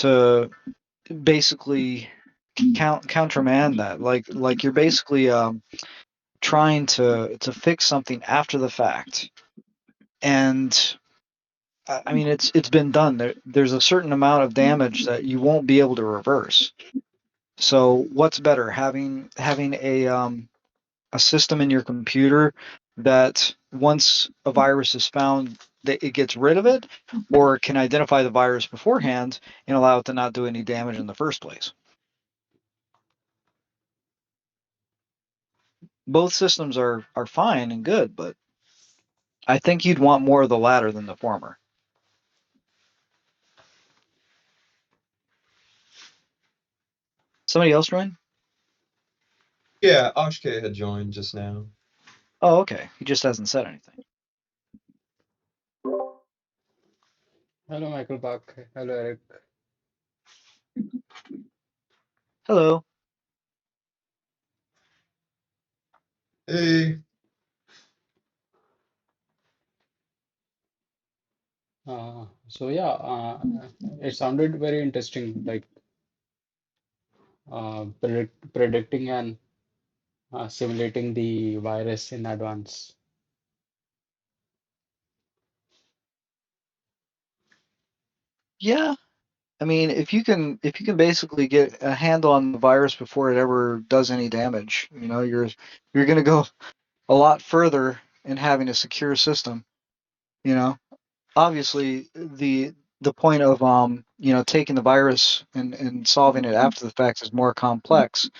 to basically countermand that. Like you're basically trying to fix something after the fact, and I mean it's been done. There's a certain amount of damage that you won't be able to reverse. So what's better, having a system in your computer that once a virus is found, that it gets rid of it, or can identify the virus beforehand and allow it to not do any damage in the first place? Both systems are fine and good, but I think you'd want more of the latter than the former. Somebody else join? Yeah, Ashke had joined just now. Oh, okay. He just hasn't said anything. Hello, Michael Park. Hello, Eric. Hello. Hey, So yeah, it sounded very interesting, like predicting and simulating the virus in advance. Yeah, I mean, if you can basically get a handle on the virus before it ever does any damage, you're going to go a lot further in having a secure system. You know, obviously the point of taking the virus and solving it after the fact is more complex.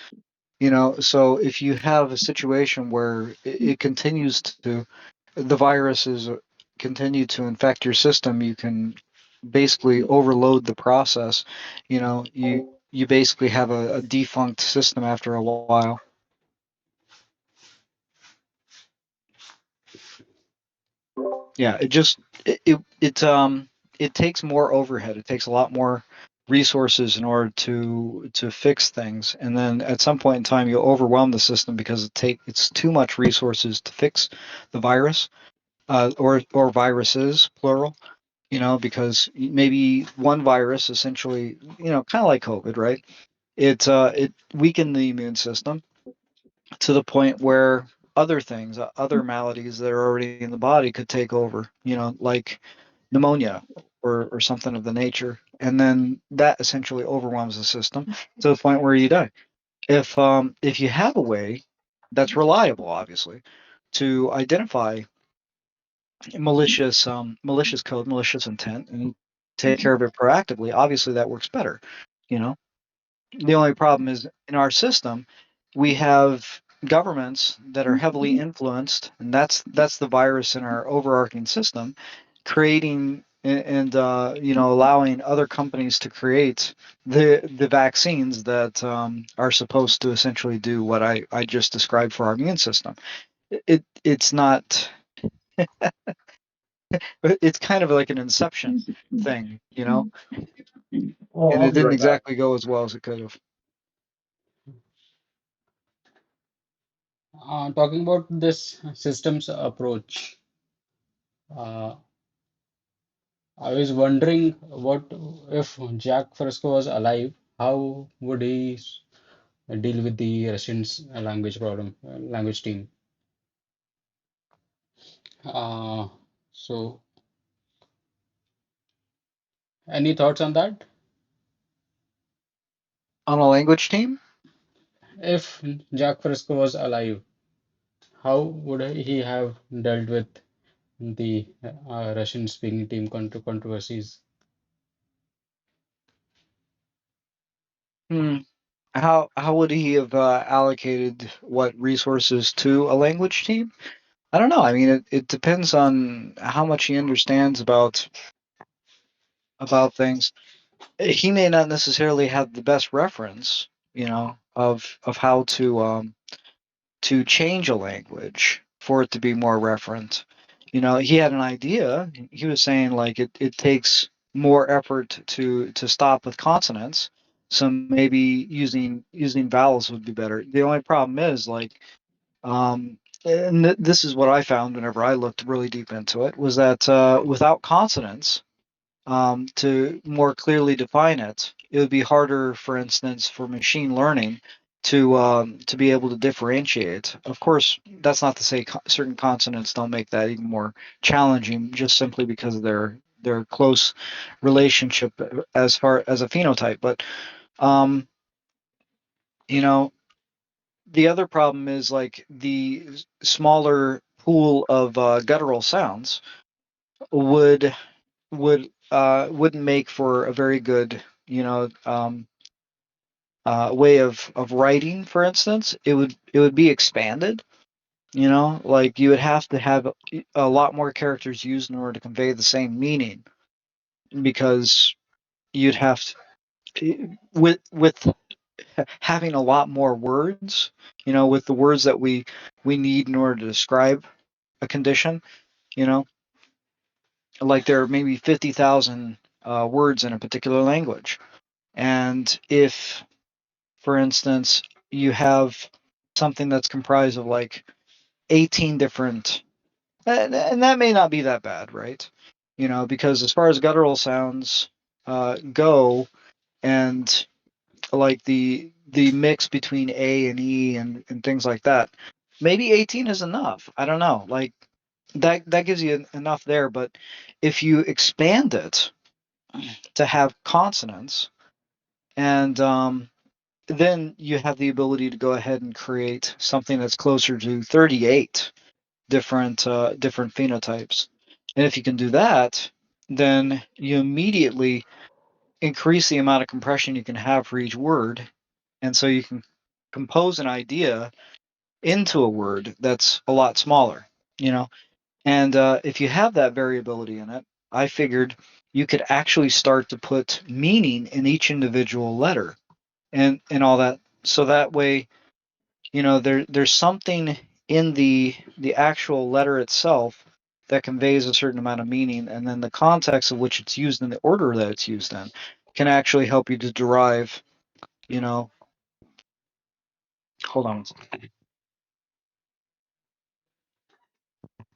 So if you have a situation where it continues to the viruses continue to infect your system, you can basically overload the process. You basically have a defunct system after a while. Yeah, it takes more overhead. It takes a lot more resources in order to fix things, and then at some point in time you'll overwhelm the system because it's too much resources to fix the virus, or viruses plural. Because maybe one virus essentially, kind of like COVID, right? It weakened the immune system to the point where other things, other maladies that are already in the body could take over, like pneumonia or something of the nature. And then that essentially overwhelms the system to the point where you die. If you have a way that's reliable, obviously, to identify malicious code, malicious intent, and take care of it proactively, obviously that works better. You know, the only problem is in our system, we have governments that are heavily influenced, and that's the virus in our overarching system, creating and allowing other companies to create the vaccines that are supposed to essentially do what I just described for our immune system. It's not. It's kind of like an inception thing, oh, and I'll it be didn't right back. exactly go as well as it could have. Talking about this systems approach, uh, I was wondering what if Jack Fresco was alive, how would he deal with the Russians language problem, language team? Uh, so, any thoughts on that? On a language team, If Jack Fresco was alive, how would he have dealt with the Russian speaking team controversies? hmm, how would he have allocated what resources to a language team? I don't know. I mean, it depends on how much he understands about things. He may not necessarily have the best reference, of how to change a language for it to be more referent. He had an idea. He was saying like it takes more effort to stop with consonants. So maybe using vowels would be better. The only problem is like and this is what I found whenever I looked really deep into it was that without consonants, to more clearly define it. It would be harder, for instance, for machine learning to be able to differentiate. Of course, that's not to say certain consonants don't make that even more challenging, just simply because of their close relationship as far as a phenotype. But um, you know, the other problem is like the smaller pool of guttural sounds would wouldn't make for a very good way of writing. For instance, it would be expanded. Like you would have to have a lot more characters used in order to convey the same meaning, because you'd have to, with having a lot more words, with the words that we need in order to describe a condition. you know like there are maybe 50,000 words in a particular language. And if, for instance, you have something that's comprised of like 18 different, and that may not be that bad, right? Because as far as guttural sounds go, and like the mix between A and E and things like that, maybe 18 is enough. I don't know. Like that gives you enough there. But if you expand it to have consonants, and then you have the ability to go ahead and create something that's closer to 38 different phenotypes. And if you can do that, then you immediately increase the amount of compression you can have for each word, and so you can compose an idea into a word that's a lot smaller. You know, and if you have that variability in it, I figured you could actually start to put meaning in each individual letter and all that. So that way, there's something in the actual letter itself that conveys a certain amount of meaning, and then the context of which it's used and the order that it's used in can actually help you to derive, you know, hold on.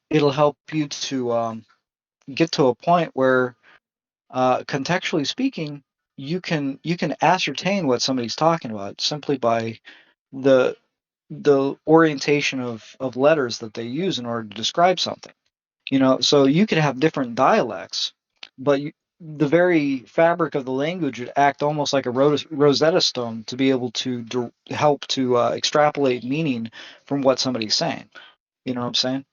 It'll help you to get to a point where, contextually speaking, you can ascertain what somebody's talking about simply by the the orientation of letters that they use in order to describe something. So you could have different dialects, but the very fabric of the language would act almost like a Rosetta Stone to be able to help to extrapolate meaning from what somebody's saying. You know what I'm saying?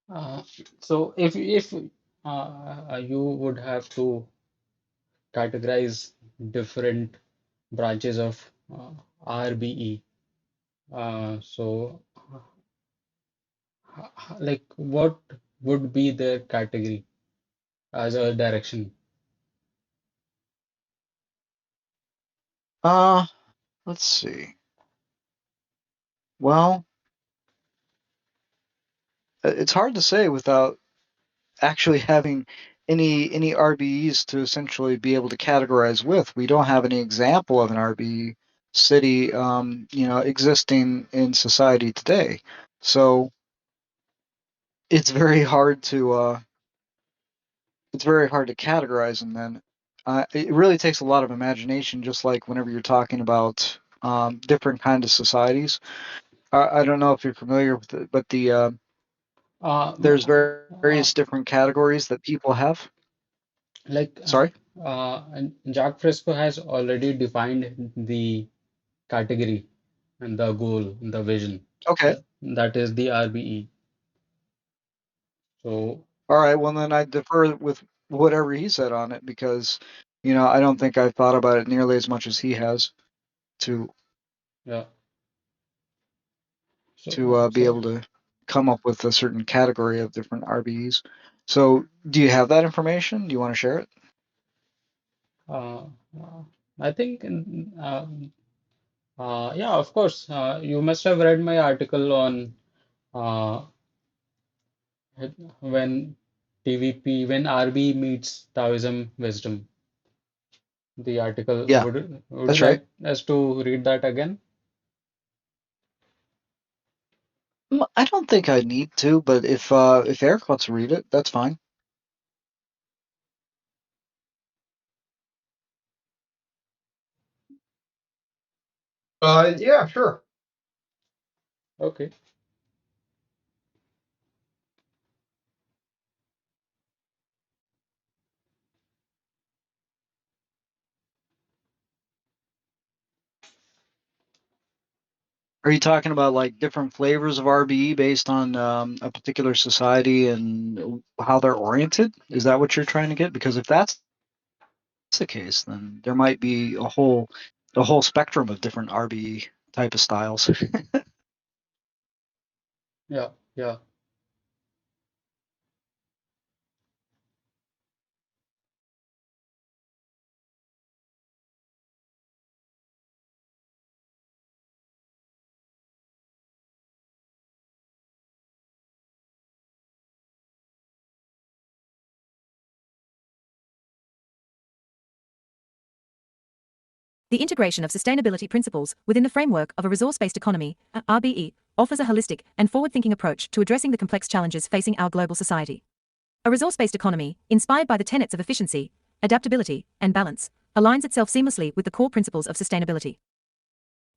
Uh, so if you would have to categorize different branches of RBE, so like what would be their category as a direction? Uh, let's see. Well, it's hard to say without actually having any RBEs to essentially be able to categorize with. We don't have any example of an RBE city, existing in society today. So it's very hard to categorize them. Then it really takes a lot of imagination, just like whenever you're talking about different kind of societies. I don't know if you're familiar with it, but Uh, there's m- various different categories that people have. like Sorry. and Jack Fresco has already defined the category and the goal, the vision. Okay. That is the RBE. So All right, well then I defer with whatever he said on it, because I don't think I've thought about it nearly as much as he has to yeah, be able to come up with a certain category of different RBEs. So, do you have that information? Do you want to share it? uh, uh, I think yeah, of course. You must have read my article on uh, when when RB meets Taoism wisdom. The article, Yeah, would you that's right. like us to read that again? I don't think I need to, but if Eric wants to read it, that's fine. Yeah, sure. Okay. Are you talking about like different flavors of RBE based on a particular society and how they're oriented? Is that what you're trying to get? Because if that's the case, then there might be a whole spectrum of different RBE type of styles. Yeah, yeah. The integration of sustainability principles within the framework of a resource-based economy, RBE, offers a holistic and forward-thinking approach to addressing the complex challenges facing our global society. A resource-based economy, inspired by the tenets of efficiency, adaptability, and balance, aligns itself seamlessly with the core principles of sustainability.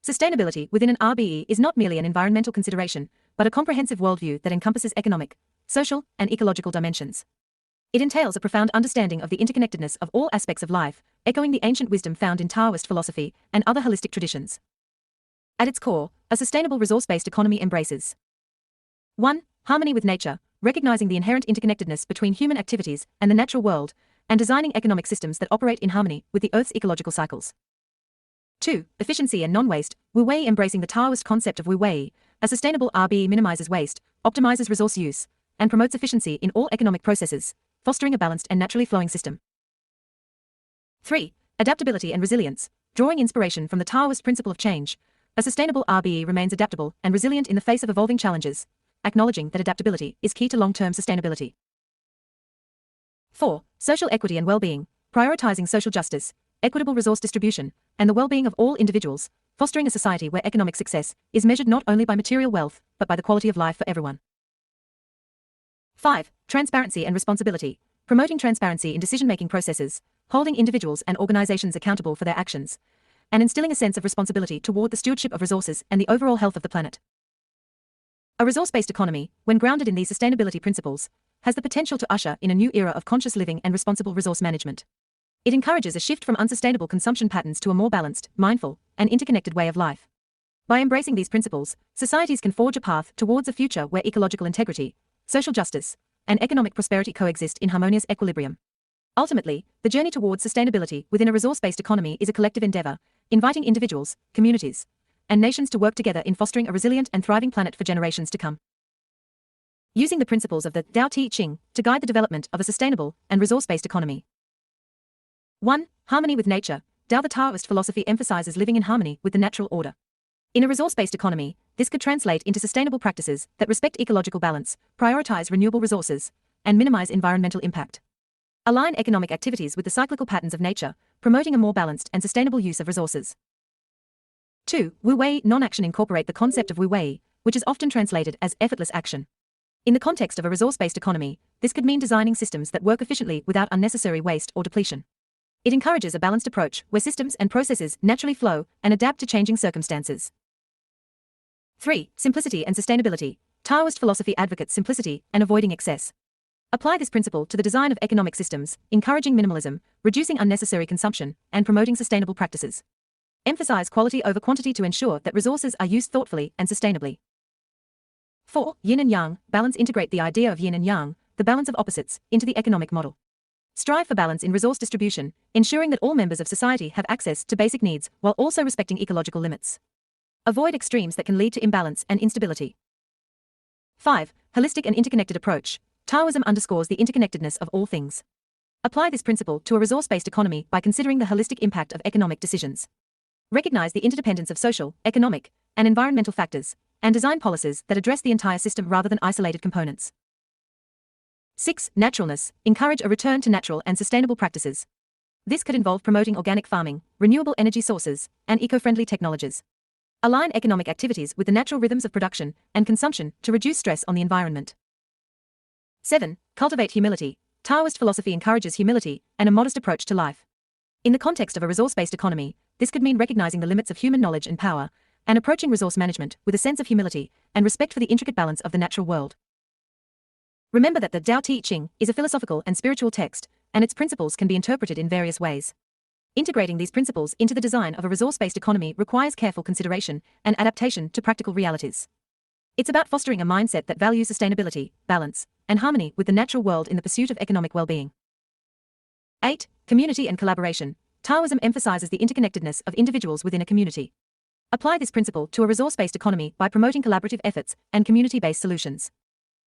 Sustainability within an RBE is not merely an environmental consideration, but a comprehensive worldview that encompasses economic, social, and ecological dimensions. It entails a profound understanding of the interconnectedness of all aspects of life, echoing the ancient wisdom found in Taoist philosophy and other holistic traditions. At its core, a sustainable resource-based economy embraces 1. Harmony with nature, recognizing the inherent interconnectedness between human activities and the natural world, and designing economic systems that operate in harmony with the Earth's ecological cycles. 2. Efficiency and non-waste, Wu Wei embracing the Taoist concept of Wu Wei, a sustainable RBE minimizes waste, optimizes resource use, and promotes efficiency in all economic processes, fostering a balanced and naturally flowing system. 3. Adaptability and resilience, drawing inspiration from the Taoist principle of change, a sustainable RBE remains adaptable and resilient in the face of evolving challenges, acknowledging that adaptability is key to long-term sustainability. 4. Social equity and well-being, prioritizing social justice, equitable resource distribution, and the well-being of all individuals, fostering a society where economic success is measured not only by material wealth, but by the quality of life for everyone. 5. Transparency and responsibility, promoting transparency in decision-making processes, holding individuals and organizations accountable for their actions, and instilling a sense of responsibility toward the stewardship of resources and the overall health of the planet. A resource-based economy, when grounded in these sustainability principles, has the potential to usher in a new era of conscious living and responsible resource management. It encourages a shift from unsustainable consumption patterns to a more balanced, mindful, and interconnected way of life. By embracing these principles, societies can forge a path towards a future where ecological integrity, social justice, and economic prosperity coexist in harmonious equilibrium. Ultimately, the journey towards sustainability within a resource-based economy is a collective endeavor, inviting individuals, communities, and nations to work together in fostering a resilient and thriving planet for generations to come. Using the principles of the Tao Te Ching to guide the development of a sustainable and resource-based economy. 1. Harmony with nature. Tao The Taoist philosophy emphasizes living in harmony with the natural order. In a resource-based economy, this could translate into sustainable practices that respect ecological balance, prioritize renewable resources, and minimize environmental impact. Align economic activities with the cyclical patterns of nature, promoting a more balanced and sustainable use of resources. 2. Wu Wei non-action incorporate the concept of Wu Wei, which is often translated as effortless action. In the context of a resource-based economy, this could mean designing systems that work efficiently without unnecessary waste or depletion. It encourages a balanced approach where systems and processes naturally flow and adapt to changing circumstances. 3. Simplicity and sustainability. Taoist philosophy advocates simplicity and avoiding excess. Apply this principle to the design of economic systems, encouraging minimalism, reducing unnecessary consumption, and promoting sustainable practices. Emphasize quality over quantity to ensure that resources are used thoughtfully and sustainably. 4. Yin and yang. Balance. Integrate the idea of yin and yang, the balance of opposites, into the economic model. Strive for balance in resource distribution, ensuring that all members of society have access to basic needs while also respecting ecological limits. Avoid extremes that can lead to imbalance and instability. 5. Holistic and interconnected approach. Taoism underscores the interconnectedness of all things. Apply this principle to a resource-based economy by considering the holistic impact of economic decisions. Recognize the interdependence of social, economic, and environmental factors, and design policies that address the entire system rather than isolated components. 6. Naturalness. Encourage a return to natural and sustainable practices. This could involve promoting organic farming, renewable energy sources, and eco-friendly technologies. Align economic activities with the natural rhythms of production and consumption to reduce stress on the environment. 7. Cultivate humility. Taoist philosophy encourages humility and a modest approach to life. In the context of a resource-based economy, this could mean recognizing the limits of human knowledge and power, and approaching resource management with a sense of humility and respect for the intricate balance of the natural world. Remember that the Tao Te Ching is a philosophical and spiritual text, and its principles can be interpreted in various ways. Integrating these principles into the design of a resource-based economy requires careful consideration and adaptation to practical realities. It's about fostering a mindset that values sustainability, balance, and harmony with the natural world in the pursuit of economic well-being. 8. Community and collaboration. Taoism emphasizes the interconnectedness of individuals within a community. Apply this principle to a resource-based economy by promoting collaborative efforts and community-based solutions.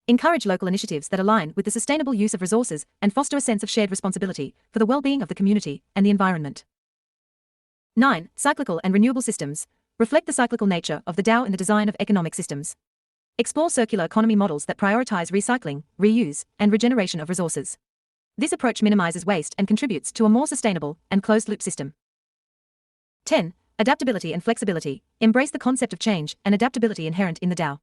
Encourage local initiatives that align with the sustainable use of resources and foster a sense of shared responsibility for the well-being of the community and the environment. 9. Cyclical and renewable systems. Reflect the cyclical nature of the Tao in the design of economic systems. Explore circular economy models that prioritize recycling, reuse, and regeneration of resources. This approach minimizes waste and contributes to a more sustainable and closed-loop system. 10. Adaptability and flexibility. Embrace the concept of change and adaptability inherent in the Tao.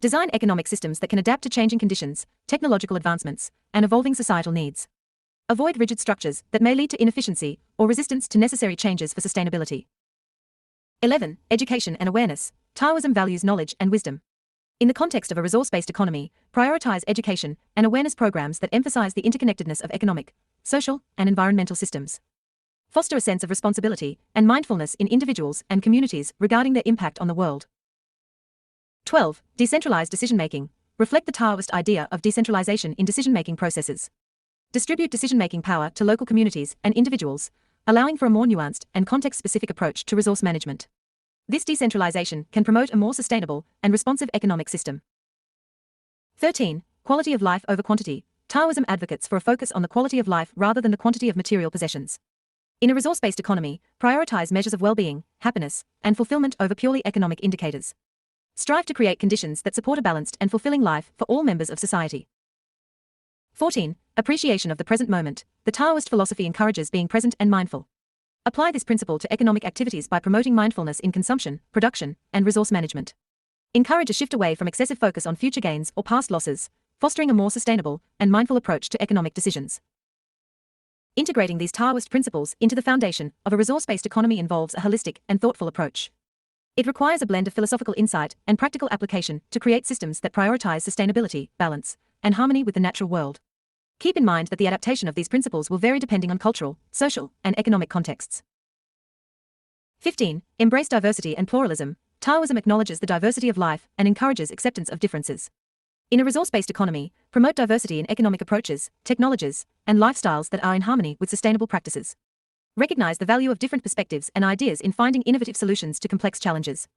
Design economic systems that can adapt to changing conditions, technological advancements, and evolving societal needs. Avoid rigid structures that may lead to inefficiency or resistance to necessary changes for sustainability. 11. Education and awareness. Taoism values knowledge and wisdom. In the context of a resource-based economy, prioritize education and awareness programs that emphasize the interconnectedness of economic, social, and environmental systems. Foster a sense of responsibility and mindfulness in individuals and communities regarding their impact on the world. 12. Decentralized decision-making. Reflect the Taoist idea of decentralization in decision-making processes. Distribute decision-making power to local communities and individuals, allowing for a more nuanced and context-specific approach to resource management. This decentralization can promote a more sustainable and responsive economic system. 13. Quality of life over quantity. Taoism advocates for a focus on the quality of life rather than the quantity of material possessions. In a resource-based economy, prioritize measures of well-being, happiness, and fulfillment over purely economic indicators. Strive to create conditions that support a balanced and fulfilling life for all members of society. 14. Appreciation of the present moment. The Taoist philosophy encourages being present and mindful. Apply this principle to economic activities by promoting mindfulness in consumption, production, and resource management. Encourage a shift away from excessive focus on future gains or past losses, fostering a more sustainable and mindful approach to economic decisions. Integrating these Taoist principles into the foundation of a resource-based economy involves a holistic and thoughtful approach. It requires a blend of philosophical insight and practical application to create systems that prioritize sustainability, balance, and harmony with the natural world. Keep in mind that the adaptation of these principles will vary depending on cultural, social, and economic contexts. 15. Embrace diversity and pluralism. Taoism acknowledges the diversity of life and encourages acceptance of differences. In a resource-based economy, promote diversity in economic approaches, technologies, and lifestyles that are in harmony with sustainable practices. Recognize the value of different perspectives and ideas in finding innovative solutions to complex challenges.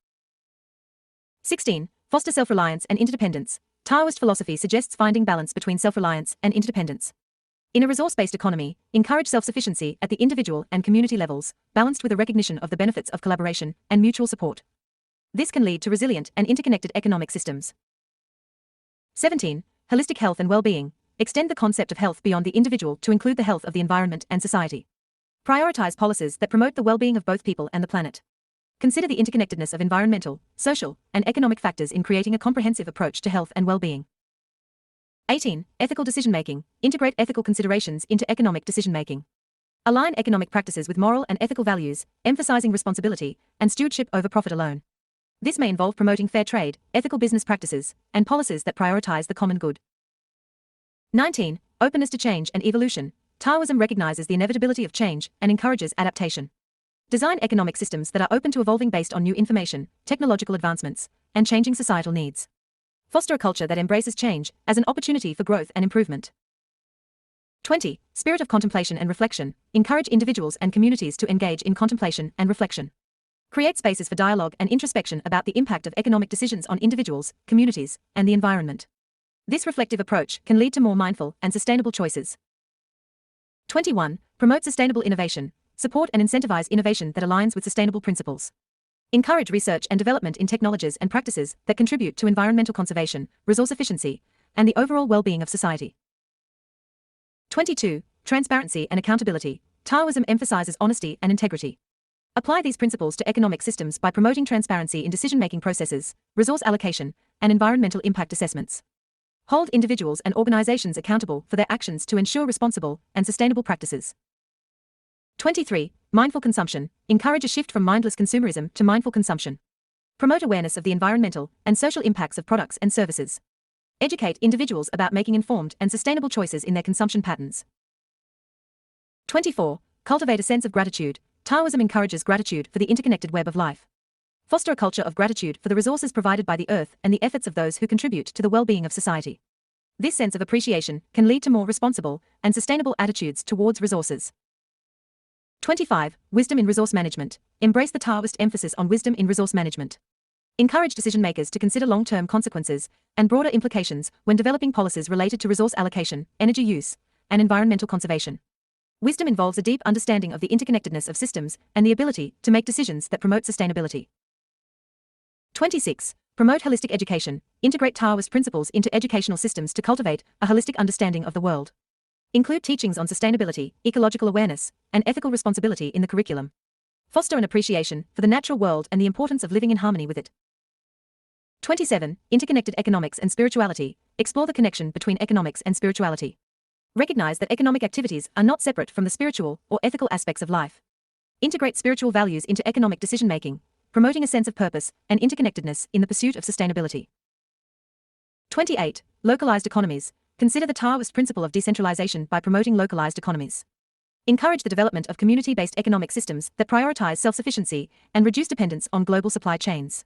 16. Foster self-reliance and interdependence. Taoist philosophy suggests finding balance between self-reliance and interdependence. In a resource-based economy, encourage self-sufficiency at the individual and community levels, balanced with a recognition of the benefits of collaboration and mutual support. This can lead to resilient and interconnected economic systems. 17. Holistic health and well-being. Extend the concept of health beyond the individual to include the health of the environment and society. Prioritize policies that promote the well-being of both people and the planet. Consider the interconnectedness of environmental, social, and economic factors in creating a comprehensive approach to health and well-being. 18. Ethical decision-making. Integrate ethical considerations into economic decision-making. Align economic practices with moral and ethical values, emphasizing responsibility and stewardship over profit alone. This may involve promoting fair trade, ethical business practices, and policies that prioritize the common good. 19. Openness to change and evolution. Taoism recognizes the inevitability of change and encourages adaptation. Design economic systems that are open to evolving based on new information, technological advancements, and changing societal needs. Foster a culture that embraces change as an opportunity for growth and improvement. 20. Spirit of contemplation and reflection. Encourage individuals and communities to engage in contemplation and reflection. Create spaces for dialogue and introspection about the impact of economic decisions on individuals, communities, and the environment. This reflective approach can lead to more mindful and sustainable choices. 21. Promote sustainable innovation. Support and incentivize innovation that aligns with sustainable principles. Encourage research and development in technologies and practices that contribute to environmental conservation, resource efficiency, and the overall well-being of society. 22. Transparency and accountability. Taoism emphasizes honesty and integrity. Apply these principles to economic systems by promoting transparency in decision-making processes, resource allocation, and environmental impact assessments. Hold individuals and organizations accountable for their actions to ensure responsible and sustainable practices. 23. mindful consumption, encourage a shift from mindless consumerism to mindful consumption. Promote awareness of the environmental and social impacts of products and services. Educate individuals about making informed and sustainable choices in their consumption patterns. 24. Cultivate a sense of gratitude. Taoism encourages gratitude for the interconnected web of life. Foster a culture of gratitude for the resources provided by the earth and the efforts of those who contribute to the well-being of society. This sense of appreciation can lead to more responsible and sustainable attitudes towards resources. 25. Wisdom in resource management. Embrace the Taoist emphasis on wisdom in resource management. Encourage decision-makers to consider long-term consequences and broader implications when developing policies related to resource allocation, energy use, and environmental conservation. Wisdom involves a deep understanding of the interconnectedness of systems and the ability to make decisions that promote sustainability. 26. Promote holistic education. Integrate Taoist principles into educational systems to cultivate a holistic understanding of the world. Include teachings on sustainability, ecological awareness, and ethical responsibility in the curriculum. Foster an appreciation for the natural world and the importance of living in harmony with it. 27. Interconnected economics and spirituality. Explore the connection between economics and spirituality. Recognize that economic activities are not separate from the spiritual or ethical aspects of life. Integrate spiritual values into economic decision-making, promoting a sense of purpose and interconnectedness in the pursuit of sustainability. 28. Localized economies. Consider the Taoist principle of decentralization by promoting localized economies. Encourage the development of community-based economic systems that prioritize self-sufficiency and reduce dependence on global supply chains.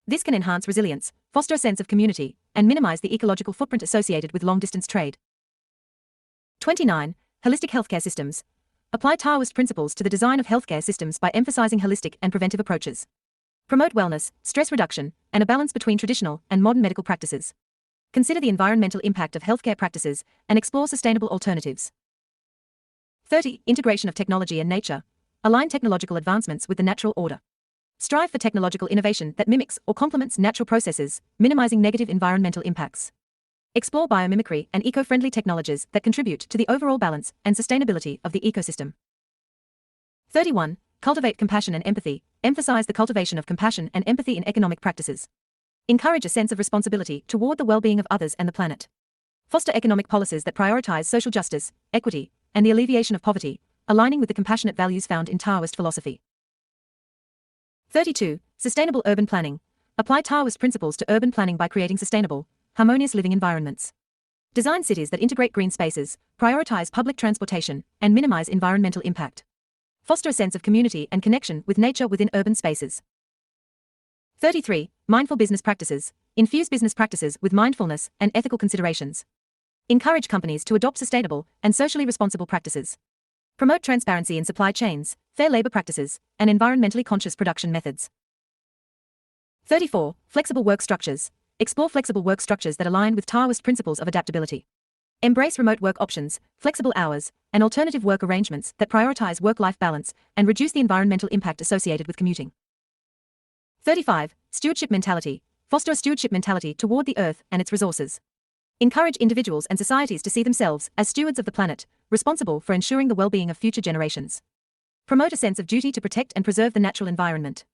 This can enhance resilience, foster a sense of community, and minimize the ecological footprint associated with long-distance trade. 29. Holistic healthcare systems. Apply Taoist principles to the design of healthcare systems by emphasizing holistic and preventive approaches. Promote wellness, stress reduction, and a balance between traditional and modern medical practices. Consider the environmental impact of healthcare practices and explore sustainable alternatives. 30. Integration of technology and nature. Align technological advancements with the natural order. Strive for technological innovation that mimics or complements natural processes, minimizing negative environmental impacts. Explore biomimicry and eco-friendly technologies that contribute to the overall balance and sustainability of the ecosystem. 31. Cultivate compassion and empathy. Emphasize the cultivation of compassion and empathy in economic practices. Encourage a sense of responsibility toward the well-being of others and the planet. Foster economic policies that prioritize social justice, equity, and the alleviation of poverty, aligning with the compassionate values found in Taoist philosophy. 32. Sustainable urban planning. Apply Taoist principles to urban planning by creating sustainable, harmonious living environments. Design cities that integrate green spaces, prioritize public transportation, and minimize environmental impact. Foster a sense of community and connection with nature within urban spaces. 33. Mindful business practices. Infuse business practices with mindfulness and ethical considerations. Encourage companies to adopt sustainable and socially responsible practices. Promote transparency in supply chains, fair labor practices, and environmentally conscious production methods. 34. Flexible work structures. Explore flexible work structures that align with Taoist principles of adaptability. Embrace remote work options, flexible hours, and alternative work arrangements that prioritize work-life balance and reduce the environmental impact associated with commuting. 35. Stewardship mentality. Foster a stewardship mentality toward the earth and its resources. Encourage individuals and societies to see themselves as stewards of the planet, responsible for ensuring the well-being of future generations. Promote a sense of duty to protect and preserve the natural environment.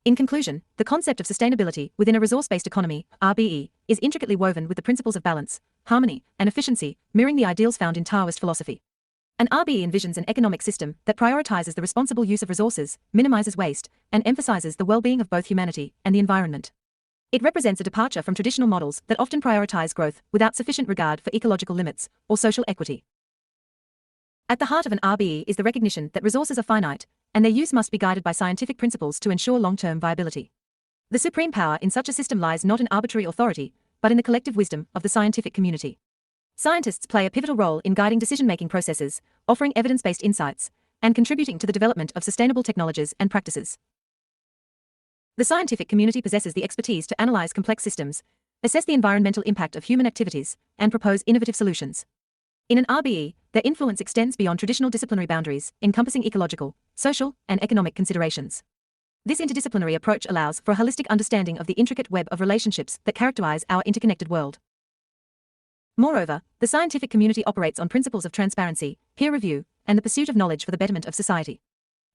In conclusion, the concept of sustainability within a resource-based economy, RBE, is intricately woven with the principles of balance, harmony, and efficiency, mirroring the ideals found in Taoist philosophy. An RBE envisions an economic system that prioritizes the responsible use of resources, minimizes waste, and emphasizes the well-being of both humanity and the environment. It represents a departure from traditional models that often prioritize growth without sufficient regard for ecological limits or social equity. At the heart of an RBE is the recognition that resources are finite, and their use must be guided by scientific principles to ensure long-term viability. The supreme power in such a system lies not in arbitrary authority, but in the collective wisdom of the scientific community. Scientists play a pivotal role in guiding decision-making processes, offering evidence-based insights, and contributing to the development of sustainable technologies and practices. The scientific community possesses the expertise to analyze complex systems, assess the environmental impact of human activities, and propose innovative solutions. In an RBE, their influence extends beyond traditional disciplinary boundaries, encompassing ecological, social, and economic considerations. This interdisciplinary approach allows for a holistic understanding of the intricate web of relationships that characterize our interconnected world. Moreover, the scientific community operates on principles of transparency, peer review, and the pursuit of knowledge for the betterment of society.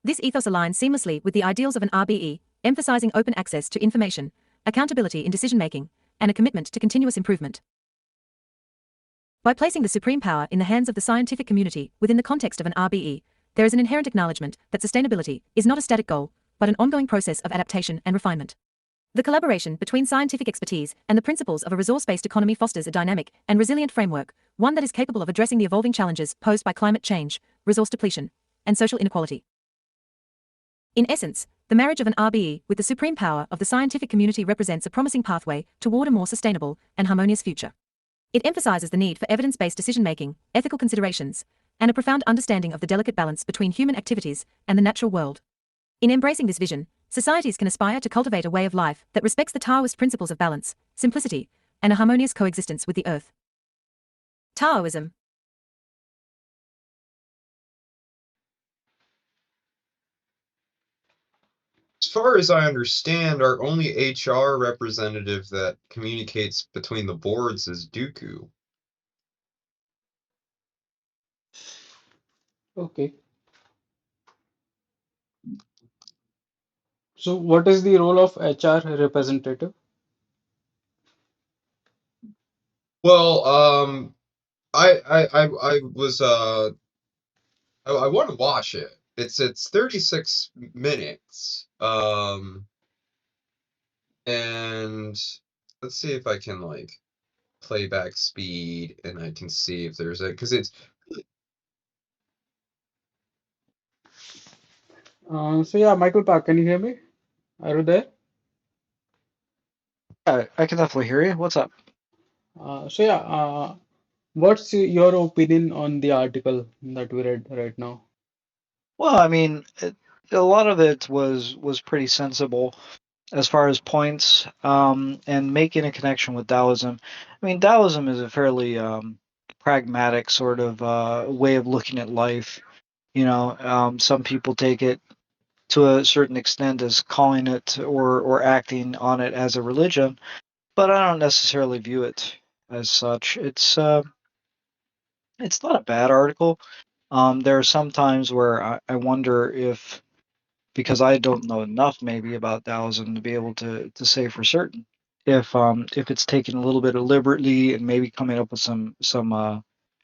This ethos aligns seamlessly with the ideals of an RBE, emphasizing open access to information, accountability in decision-making, and a commitment to continuous improvement. By placing the supreme power in the hands of the scientific community within the context of an RBE, there is an inherent acknowledgement that sustainability is not a static goal, but an ongoing process of adaptation and refinement. The collaboration between scientific expertise and the principles of a resource-based economy fosters a dynamic and resilient framework, one that is capable of addressing the evolving challenges posed by climate change, resource depletion, and social inequality. In essence, the marriage of an RBE with the supreme power of the scientific community represents a promising pathway toward a more sustainable and harmonious future. It emphasizes the need for evidence-based decision-making, ethical considerations, and a profound understanding of the delicate balance between human activities and the natural world. In embracing this vision, societies can aspire to cultivate a way of life that respects the Taoist principles of balance, simplicity, and a harmonious coexistence with the earth. Taoism. As far as I understand, our only HR representative that communicates between the boards is Dooku. Okay. So what is the role of HR representative? Well, I was I want to watch it. It's 36 minutes. And let's see if I can like playback speed and I can see if there's a because it's So yeah, Michael Park, can you hear me? Are you there? I can definitely hear you. What's up? So yeah, what's your opinion on the article that we read right now? Well, I mean, a lot of it was pretty sensible as far as points, and making a connection with Taoism. I mean, Taoism is a fairly pragmatic sort of way of looking at life. Some people take it to a certain extent as calling it or acting on it as a religion, but I don't necessarily view it as such. It's not a bad article. There are some times where I wonder if, because I don't know enough maybe about Taoism to be able to say for certain, if it's taken a little bit deliberately and maybe coming up with some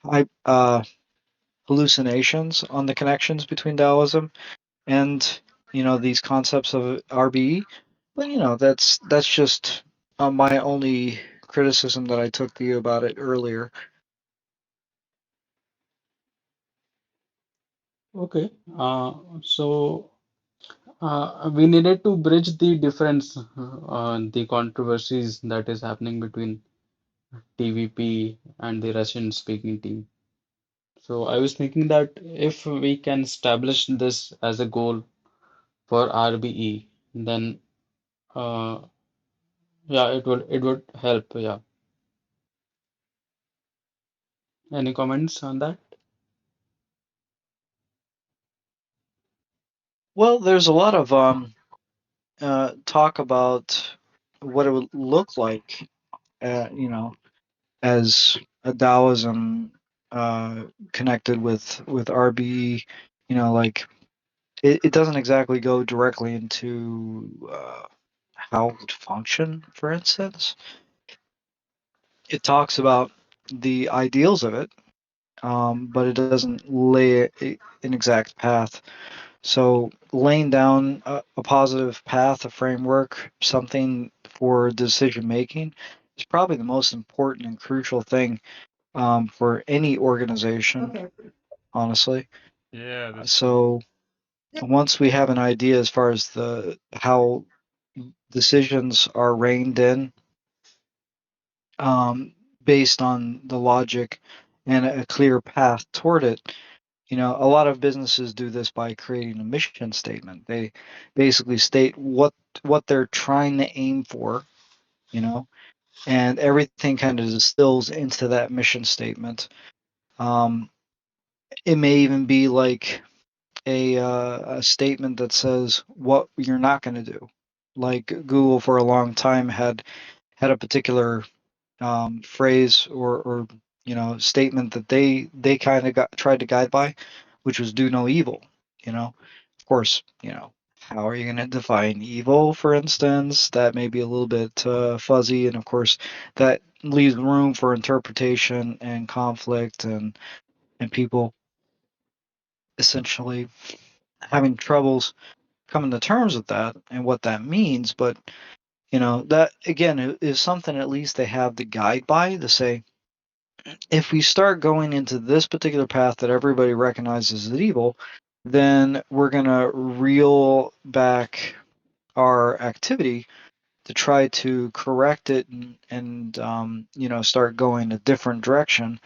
high, hallucinations on the connections between Taoism and these concepts of RBE. But that's just my only criticism that I took to you about it earlier. Okay, so we needed to bridge the difference, the controversies that is happening between TVP and the Russian speaking team. So I was thinking that if we can establish this as a goal for RBE, then uh, yeah, it would help. Yeah. Any comments on that? Well, there's a lot of talk about what it would look like, as a Taoism uh, connected with RBE. Like it doesn't exactly go directly into how to function. For instance, it talks about the ideals of it, but it doesn't lay an exact path. So laying down a positive path, a framework, something for decision making is probably the most important and crucial thing for any organization, honestly. Yeah, that's true. So once we have an idea as far as the how decisions are reined in, um, based on the logic and a clear path toward it, a lot of businesses do this by creating a mission statement. They basically state what they're trying to aim for, you know, and everything kind of distills into that mission statement. Um, it may even be like a statement that says what you're not going to do. Like Google for a long time had a particular phrase or statement that they kind of got tried to guide by, which was do no evil. Of course, how are you going to define evil, for instance? That may be a little bit fuzzy, and of course, that leaves room for interpretation and conflict and people essentially having troubles coming to terms with that and what that means. But that again is something at least they have the guide by to say, if we start going into this particular path that everybody recognizes as evil, then we're going to reel back our activity to try to correct it and start going a different direction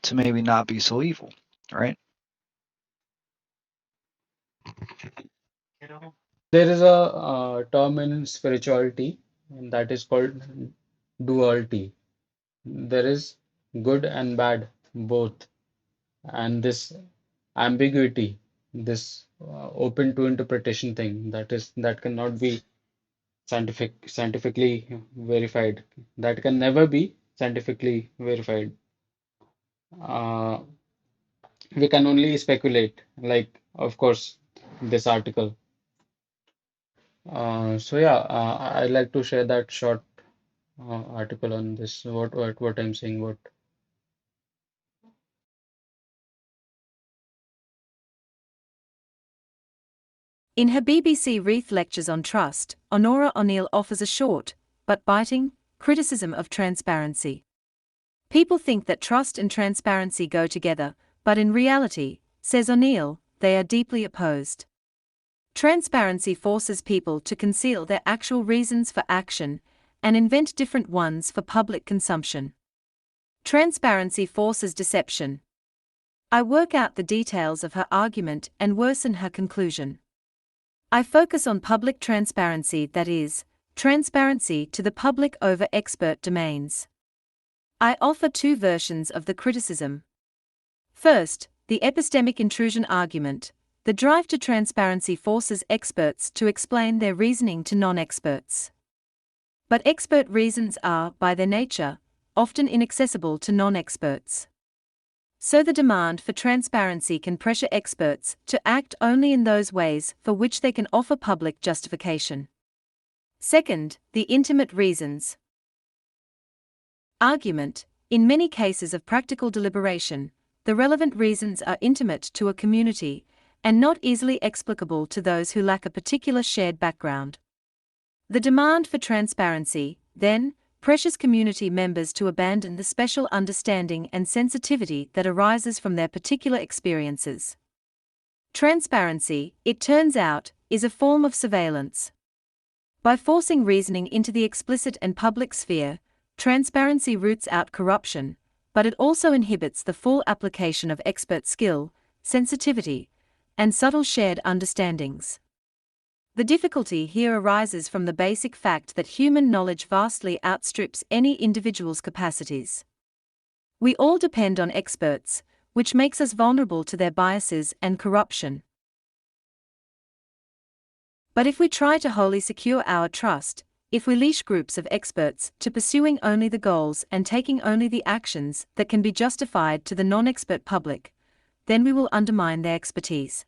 to maybe not be so evil, right? There is a term in spirituality and that is called duality. There is good and bad both, and this ambiguity, this open to interpretation thing, that cannot be scientifically verified. That can never be scientifically verified. Uh, we can only speculate, like of course this article. So yeah, I'd like to share that short article on this. What I'm saying. What In her BBC Reith lectures on trust, Honora O'Neill offers a short, but biting, criticism of transparency. People think that trust and transparency go together, but in reality, says O'Neill, they are deeply opposed. Transparency forces people to conceal their actual reasons for action and invent different ones for public consumption. Transparency forces deception. I work out the details of her argument and worsen her conclusion. I focus on public transparency, that is, transparency to the public over expert domains. I offer two versions of the criticism. First, the epistemic intrusion argument. The drive to transparency forces experts to explain their reasoning to non-experts. But expert reasons are, by their nature, often inaccessible to non-experts. So the demand for transparency can pressure experts to act only in those ways for which they can offer public justification. Second, the intimate reasons argument. In many cases of practical deliberation, the relevant reasons are intimate to a community and not easily explicable to those who lack a particular shared background. The demand for transparency, then, pressures community members to abandon the special understanding and sensitivity that arises from their particular experiences. Transparency, it turns out, is a form of surveillance. By forcing reasoning into the explicit and public sphere, transparency roots out corruption, but it also inhibits the full application of expert skill, sensitivity, and subtle shared understandings. The difficulty here arises from the basic fact that human knowledge vastly outstrips any individual's capacities. We all depend on experts, which makes us vulnerable to their biases and corruption. But if we try to wholly secure our trust, if we leash groups of experts to pursuing only the goals and taking only the actions that can be justified to the non-expert public, then we will undermine their expertise.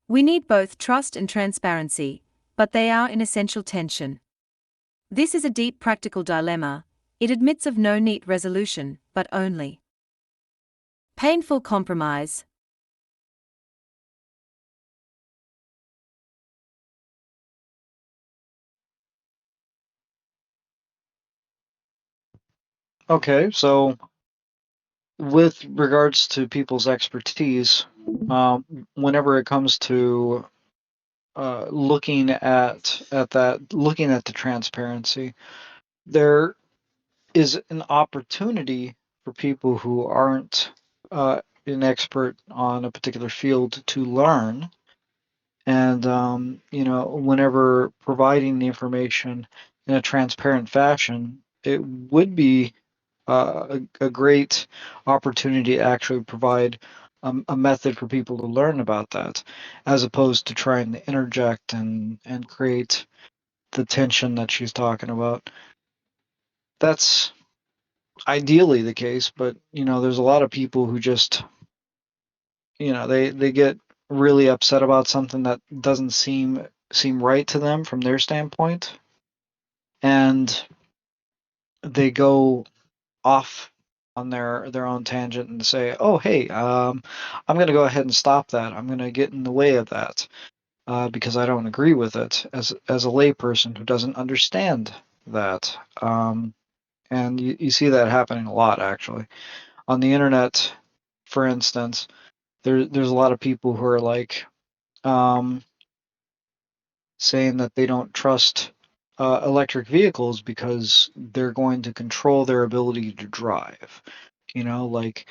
We need both trust and transparency, but they are in essential tension. This is a deep practical dilemma. It admits of no neat resolution, but only painful compromise. Okay, so with regards to people's expertise, whenever it comes to looking at the transparency, there is an opportunity for people who aren't an expert on a particular field to learn. And whenever providing the information in a transparent fashion, it would be a great opportunity to actually provide a method for people to learn about that, as opposed to trying to interject and create the tension that she's talking about. That's ideally the case, but there's a lot of people who just they get really upset about something that doesn't seem right to them from their standpoint, and they go off on their own tangent and say, "Oh, hey, I'm going to go ahead and stop that. I'm going to get in the way of that because I don't agree with it as a layperson who doesn't understand that." And you see that happening a lot actually on the internet. For instance, there's a lot of people who are like um, saying that they don't trust electric vehicles because they're going to control their ability to drive. Like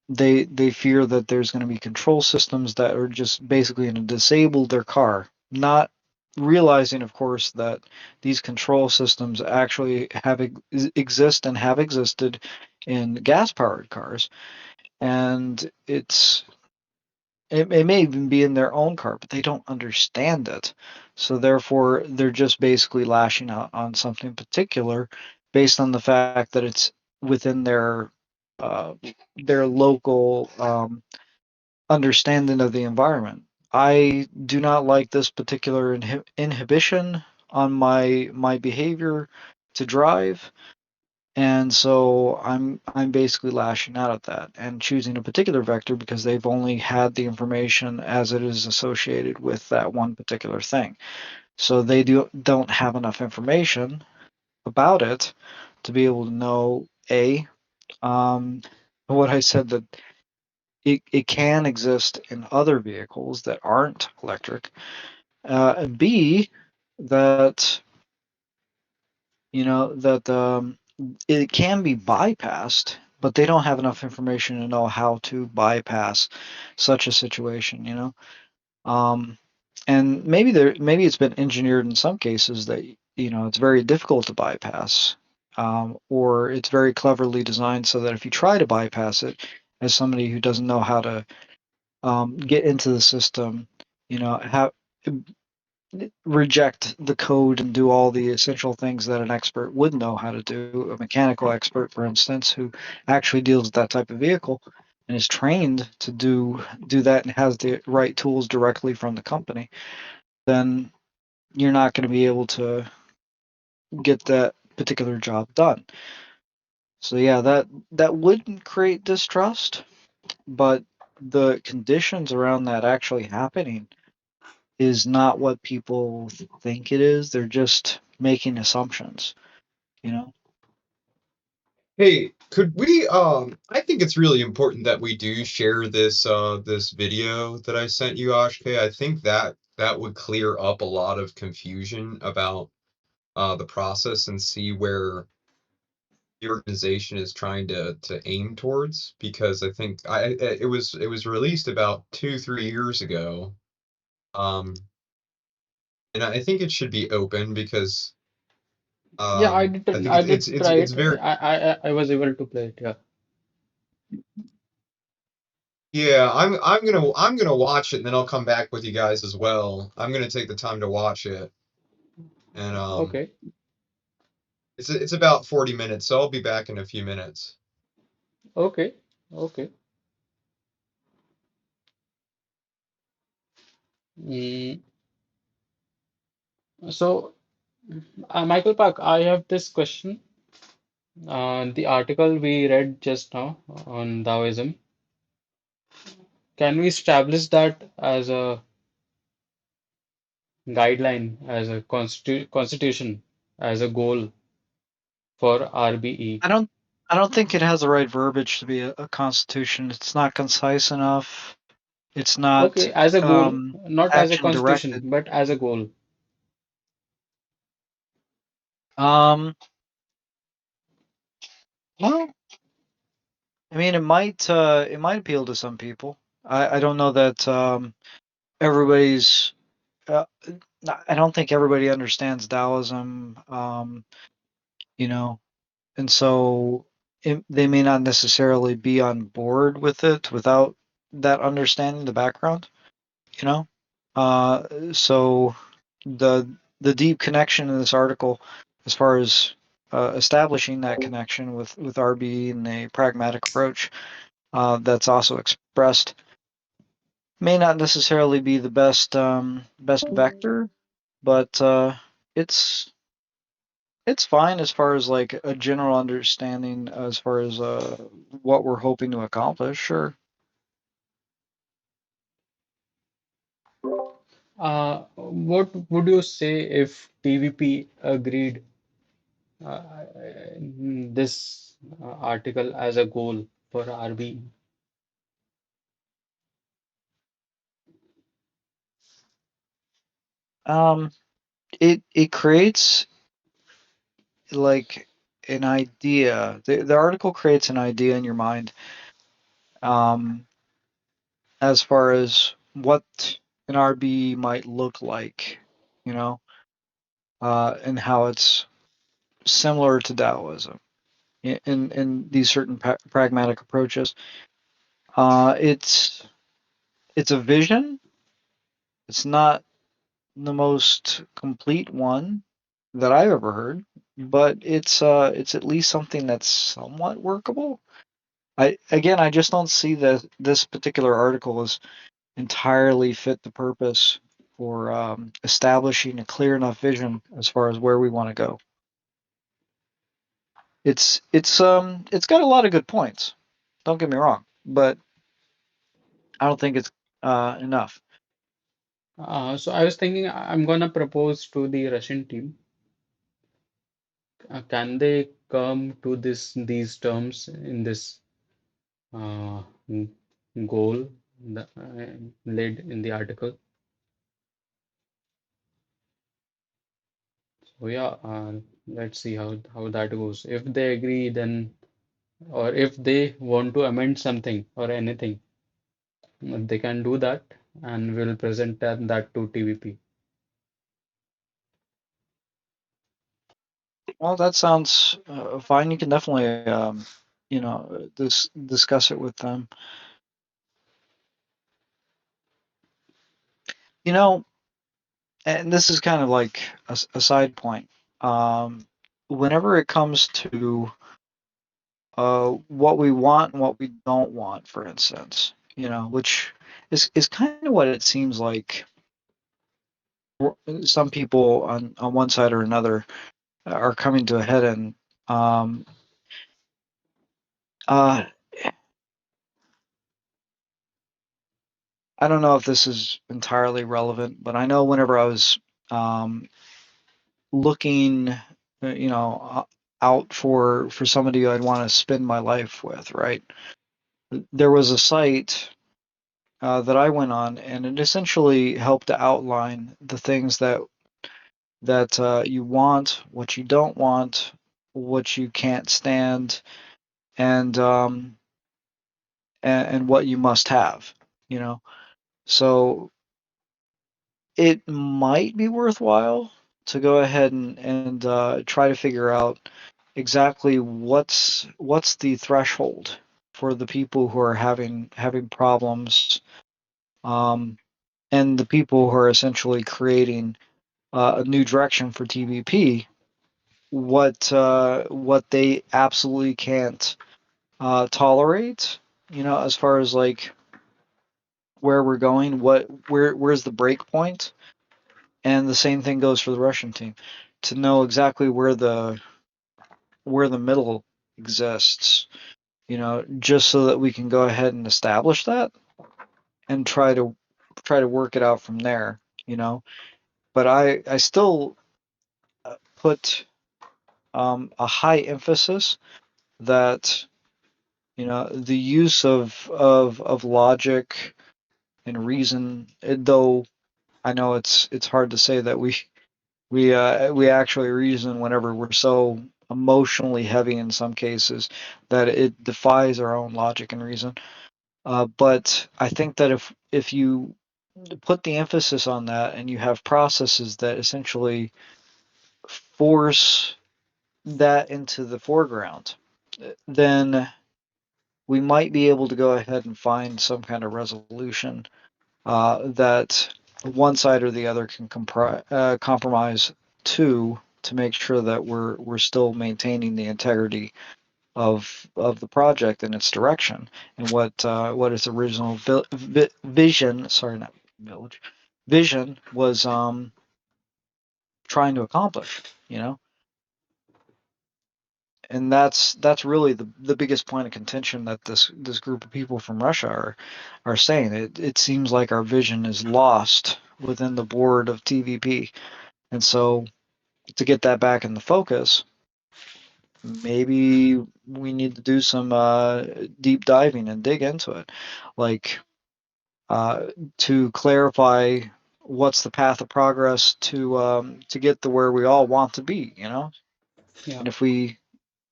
they fear that there's going to be control systems that are just basically going to disable their car, not realizing, of course, that these control systems actually exist and have existed in gas-powered cars, and it may even be in their own car, but they don't understand it. So therefore, they're just basically lashing out on something particular based on the fact that it's within uh, their local understanding of the environment. I do not like this particular inhibition on my behavior to drive, and so I'm basically lashing out at that and choosing a particular vector because they've only had the information as it is associated with that one particular thing. So they don't have enough information about it to be able to know um, what I said, that it can exist in other vehicles that aren't electric. And B, that it can be bypassed, but they don't have enough information to know how to bypass such a situation. Um, and maybe it's been engineered in some cases that it's very difficult to bypass, or it's very cleverly designed so that if you try to bypass it, as somebody who doesn't know how to get into the system, have reject the code and do all the essential things that an expert would know how to do, a mechanical expert, for instance, who actually deals with that type of vehicle and is trained to do that and has the right tools directly from the company, then you're not going to be able to get that particular job done. So yeah, that wouldn't create distrust, but the conditions around that actually happening is not what people think it is. They're just making assumptions, you know? Hey, could we I think it's really important that we do share this video that I sent you, Ashke. I think that would clear up a lot of confusion about the process and see where the organization is trying to aim towards, because I think it was released about 2 3 years ago, um and I think it should be open because Yeah, I think I it's did it's try it's it. very, I was able to play it. Yeah. yeah. I'm gonna watch it and then I'll come back with you guys as well. I'm gonna take the time to watch it, and Okay. it's about 40 minutes, so I'll be back in a few minutes. Okay. Okay. Mm, so, Michael Park, I have this question. The article we read just now on Taoism, can we establish that as a guideline, as a constitution, as a goal for RBE? I don't I don't think it has the right verbiage to be a constitution. It's not concise enough. It's not Okay, as a goal, not as a action constitution, directed. but as a goal. Um, well, I mean, it might appeal to some people. I don't know that everybody's. Uh, I don't think everybody understands Taoism. You know, and so they may not necessarily be on board with it without that understanding the background. You know, so the the deep connection in this article, as far as establishing that connection with RBE and a pragmatic approach that's also expressed, may not necessarily be the best vector, but it's It's fine as far as like a general understanding as far as what we're hoping to accomplish. Sure. What would you say if TVP agreed this article as a goal for RBE? Um, it creates like an idea. The article creates an idea in your mind, um, as far as what an RB might look like, you know, and how it's similar to Taoism in these certain pragmatic approaches. It's a vision. It's not the most complete one that I've ever heard, but it's at least something that's somewhat workable. I just don't see that this particular article is entirely fit the purpose for establishing a clear enough vision as far as where we want to go. It's got a lot of good points. Don't get me wrong, but I don't think it's enough. So I was thinking I'm gonna propose to the Russian team. Can they come to these terms in this uh, n- goal laid in the article? So yeah, let's see how that goes. If they agree, then or if they want to amend something or anything, they can do that, and we'll present that to TVP. Well, that sounds fine. You can definitely discuss it with them. You know, and this is kind of like a side point. Um, Whenever it comes to what we want and what we don't want, for instance, which is kind of what it seems like some people on one side or another are coming to a head in. Um, uh, I don't know if this is entirely relevant, but I know whenever I was um, looking, out for somebody I'd want to spend my life with, right? There was a site that I went on, and it essentially helped to outline the things that you want, what you don't want, what you can't stand, and and what you must have. You know, so it might be worthwhile to go ahead and try to figure out exactly what's the threshold for the people who are having problems, um, and the people who are essentially creating a new direction for TVP. What they absolutely can't tolerate, as far as like where we're going, where's the break point, and the same thing goes for the Russian team, to know exactly where the middle exists, just so that we can go ahead and establish that and try to work it out from there, you know. But I still put a high emphasis that the use of logic and reason, though I know it's hard to say that we actually reason whenever we're so emotionally heavy in some cases that it defies our own logic and reason. But I think that if you put the emphasis on that and you have processes that essentially force that into the foreground, then we might be able to go ahead and find some kind of resolution that one side or the other can compromise to make sure that we're still maintaining the integrity of the project and its direction and what its original vision, sorry, not village, vision was trying to accomplish. and that's really the biggest point of contention that this group of people from Russia are saying. It seems like our vision is lost within the board of TVP, and so to get that back in the focus, maybe we need to do some deep diving and dig into it, like to clarify what's the path of progress to get to where we all want to be, you know? Yeah. And if we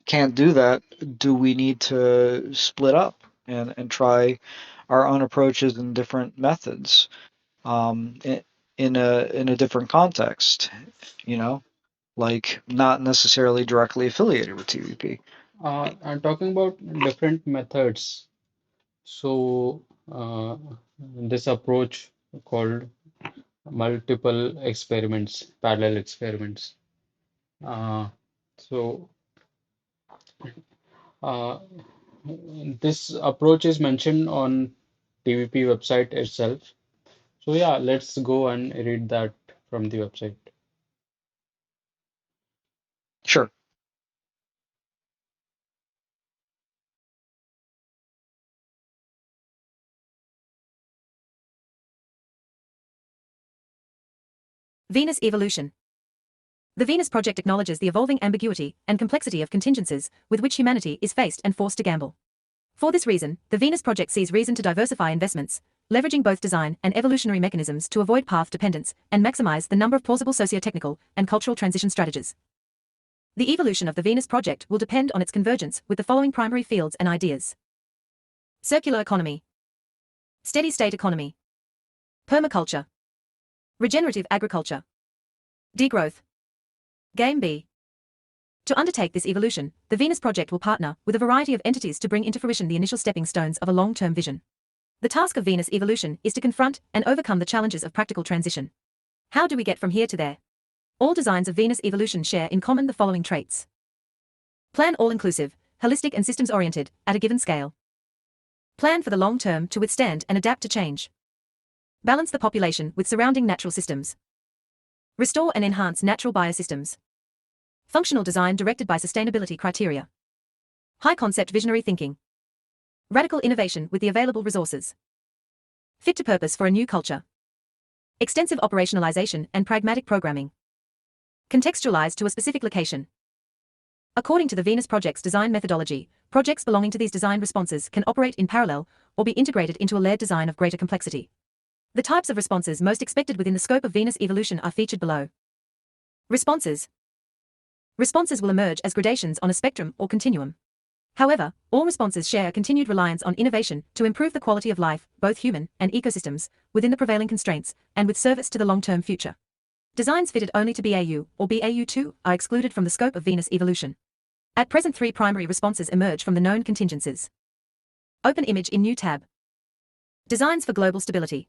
can't do that, do we need to split up and try our own approaches and different methods in a different context, you know, like not necessarily directly affiliated with TVP? And talking about different methods, so this approach called multiple experiments, parallel experiments. Uh, so uh, this approach is mentioned on TVP website itself. So yeah, let's go and read that from the website. Sure. Venus evolution. The Venus Project acknowledges the evolving ambiguity and complexity of contingencies with which humanity is faced and forced to gamble. For this reason, the Venus Project sees reason to diversify investments, leveraging both design and evolutionary mechanisms to avoid path dependence and maximize the number of plausible socio-technical and cultural transition strategies. The evolution of the Venus Project will depend on its convergence with the following primary fields and ideas: circular economy, steady-state economy, permaculture, regenerative agriculture, degrowth, Game B. To undertake this evolution, the Venus Project will partner with a variety of entities to bring into fruition the initial stepping stones of a long-term vision. The task of Venus evolution is to confront and overcome the challenges of practical transition. How do we get from here to there? All designs of Venus evolution share in common the following traits: plan all-inclusive, holistic and systems-oriented, at a given scale. Plan for the long term to withstand and adapt to change. Balance the population with surrounding natural systems. Restore and enhance natural biosystems. Functional design directed by sustainability criteria. High concept visionary thinking. Radical innovation with the available resources. Fit to purpose for a new culture. Extensive operationalization and pragmatic programming. Contextualized to a specific location. According to the Venus Project's design methodology, projects belonging to these design responses can operate in parallel or be integrated into a layered design of greater complexity. The types of responses most expected within the scope of Venus evolution are featured below. Responses. Responses will emerge as gradations on a spectrum or continuum. However, all responses share a continued reliance on innovation to improve the quality of life, both human and ecosystems, within the prevailing constraints, and with service to the long-term future. Designs fitted only to BAU or BAU2 are excluded from the scope of Venus evolution. At present, 3 primary responses emerge from the known contingencies. Open image in new tab. Designs for global stability.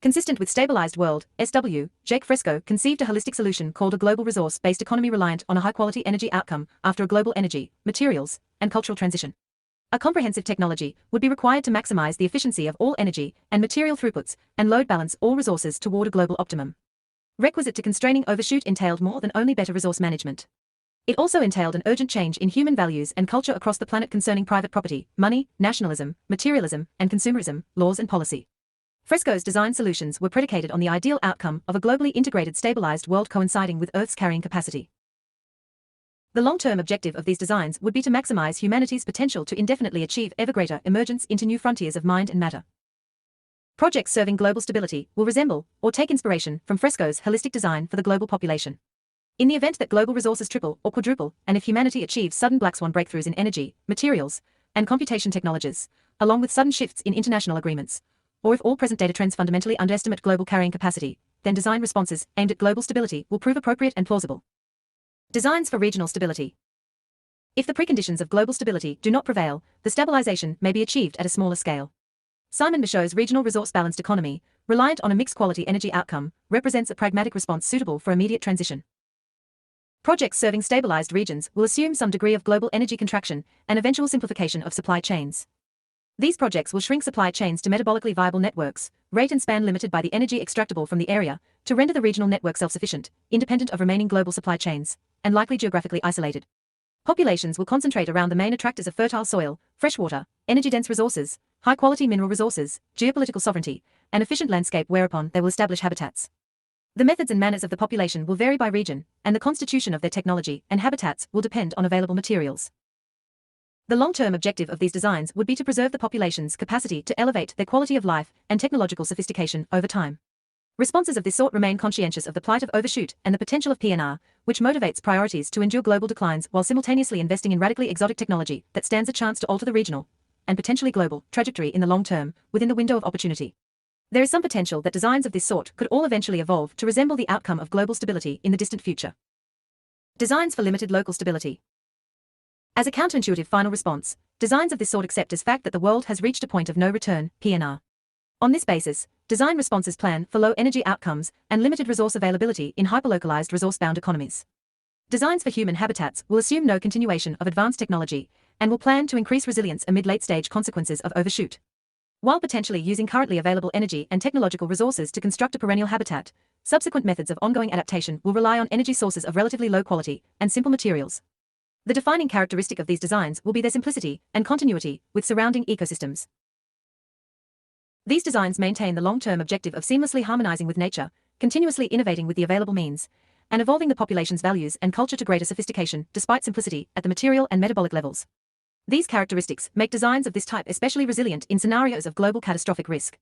Consistent with Stabilized World, SW, Jake Fresco conceived a holistic solution called a global resource-based economy reliant on a high-quality energy outcome after a global energy, materials, and cultural transition. A comprehensive technology would be required to maximize the efficiency of all energy and material throughputs and load balance all resources toward a global optimum. Requisite to constraining overshoot entailed more than only better resource management. It also entailed an urgent change in human values and culture across the planet concerning private property, money, nationalism, materialism, and consumerism, laws and policy. Fresco's design solutions were predicated on the ideal outcome of a globally integrated stabilized world coinciding with Earth's carrying capacity. The long-term objective of these designs would be to maximize humanity's potential to indefinitely achieve ever greater emergence into new frontiers of mind and matter. Projects serving global stability will resemble or take inspiration from Fresco's holistic design for the global population. In the event that global resources triple or quadruple, and if humanity achieves sudden black swan breakthroughs in energy, materials, and computation technologies, along with sudden shifts in international agreements, or if all present data trends fundamentally underestimate global carrying capacity, then design responses aimed at global stability will prove appropriate and plausible. Designs for regional stability. If the preconditions of global stability do not prevail, the stabilization may be achieved at a smaller scale. Simon Michaud's regional resource-balanced economy, reliant on a mixed-quality energy outcome, represents a pragmatic response suitable for immediate transition. Projects serving stabilized regions will assume some degree of global energy contraction and eventual simplification of supply chains. These projects will shrink supply chains to metabolically viable networks, rate and span limited by the energy extractable from the area, to render the regional network self-sufficient, independent of remaining global supply chains, and likely geographically isolated. Populations will concentrate around the main attractors of fertile soil, freshwater, energy-dense resources, high-quality mineral resources, geopolitical sovereignty, and efficient landscape whereupon they will establish habitats. The methods and manners of the population will vary by region, and the constitution of their technology and habitats will depend on available materials. The long-term objective of these designs would be to preserve the population's capacity to elevate their quality of life and technological sophistication over time. Responses of this sort remain conscientious of the plight of overshoot and the potential of PNR, which motivates priorities to endure global declines while simultaneously investing in radically exotic technology that stands a chance to alter the regional, and potentially global, trajectory in the long term, within the window of opportunity. There is some potential that designs of this sort could all eventually evolve to resemble the outcome of global stability in the distant future. Designs for limited local stability. As a counterintuitive final response, designs of this sort accept as fact that the world has reached a point of no return, PNR. On this basis, design responses plan for low energy outcomes and limited resource availability in hyperlocalized resource-bound economies. Designs for human habitats will assume no continuation of advanced technology and will plan to increase resilience amid late-stage consequences of overshoot. While potentially using currently available energy and technological resources to construct a perennial habitat, subsequent methods of ongoing adaptation will rely on energy sources of relatively low quality and simple materials. The defining characteristic of these designs will be their simplicity and continuity with surrounding ecosystems. These designs maintain the long-term objective of seamlessly harmonizing with nature, continuously innovating with the available means, and evolving the population's values and culture to greater sophistication despite simplicity at the material and metabolic levels. These characteristics make designs of this type especially resilient in scenarios of global catastrophic risk.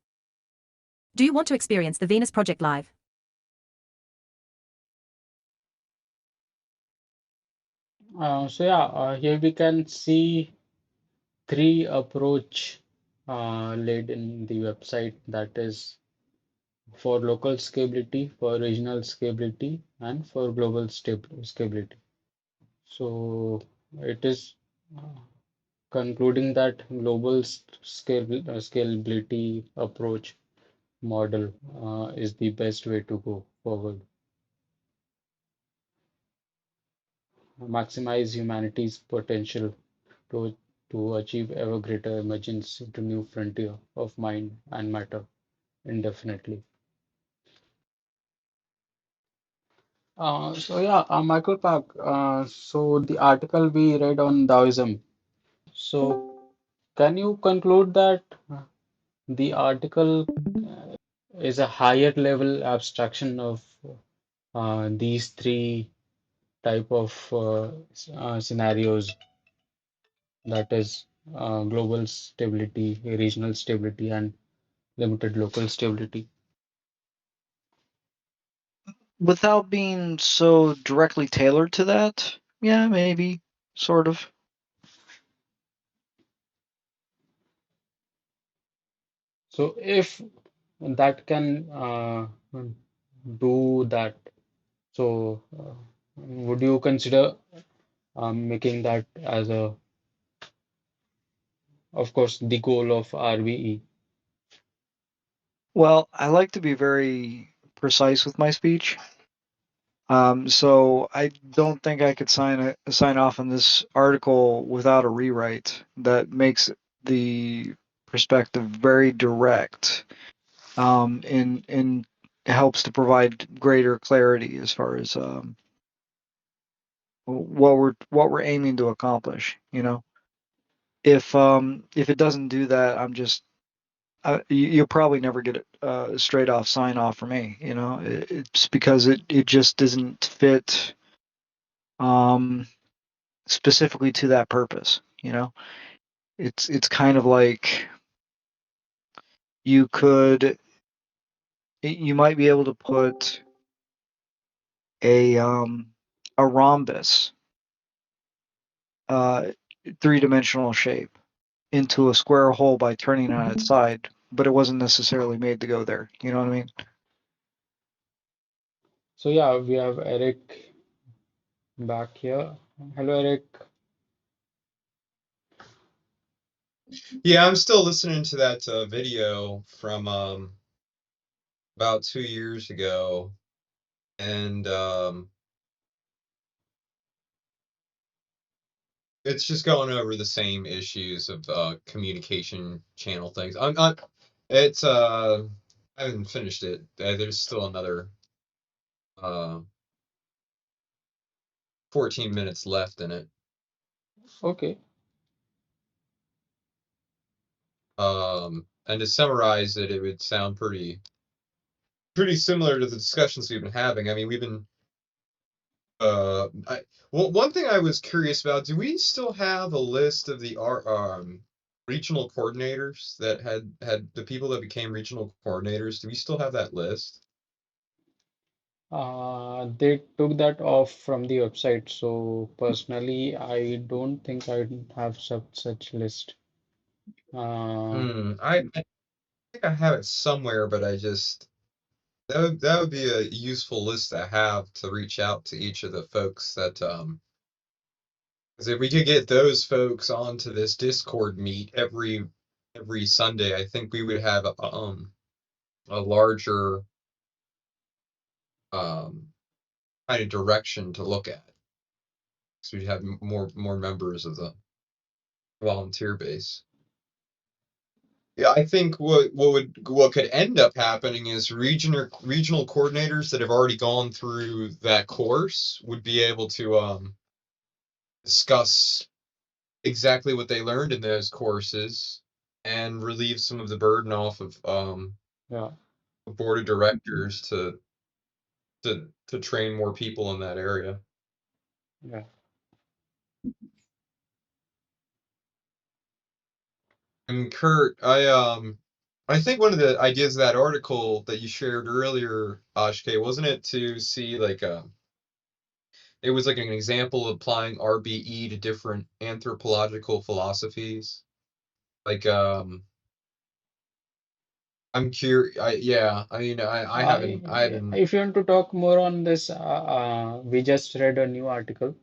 Do you want to experience the Venus Project live? Here we can see three approach laid in the website, that is for local scalability, for regional scalability, and for global scalability. So it is concluding that global scalability approach model is the best way to go forward. Maximize humanity's potential to, to achieve ever greater emergence into new frontier of mind and matter indefinitely. Michael Park. So the article we read on Taoism. So can you conclude that the article is a higher level abstraction of these three type of scenarios, that is global stability, regional stability, and limited local stability? Without being so directly tailored to that, yeah, maybe, sort of. So if that can do that, so would you consider making that as a, of course, the goal of RBE? Well, I like to be very precise with my speech. So I don't think I could sign off on this article without a rewrite that makes the perspective very direct, and helps to provide greater clarity as far as what we're aiming to accomplish. If it doesn't do that, you'll probably never get a straight off sign off from me. It's because it just doesn't fit um, specifically to that purpose. It's kind of like you could you might be able to put a rhombus, uh, three-dimensional shape into a square hole by turning it on its side, but it wasn't necessarily made to go there. You know what I mean? So yeah, we have Eric back here. Hello, Eric. Yeah, I'm still listening to that video from about 2 years ago, and it's just going over the same issues of communication channel things. I'm not. It's I haven't finished it. There's still another uh 14 minutes left in it. Okay. And to summarize it, it would sound pretty similar to the discussions we've been having. I mean, we've been well, one thing I was curious about, do we still have a list of the regional coordinators that had the people that became regional coordinators? Do we still have that list? They took that off from the website, so personally, I don't think I have such list. I think I have it somewhere, but I just that would be a useful list to have to reach out to each of the folks that 'cause if we could get those folks onto this Discord meet every Sunday, I think we would have a larger um kind of direction to look at. So we'd have more members of the volunteer base. Yeah, I think what could end up happening is regional coordinators that have already gone through that course would be able to discuss exactly what they learned in those courses and relieve some of the burden off of Yeah, the board of directors to train more people in that area. yeah. And Kurt, I think one of the ideas of that article that you shared earlier, Ashke, wasn't it to see like it was like an example of applying RBE to different anthropological philosophies. Like I'm curious. Yeah, I mean, I haven't. If you want to talk more on this, we just read a new article,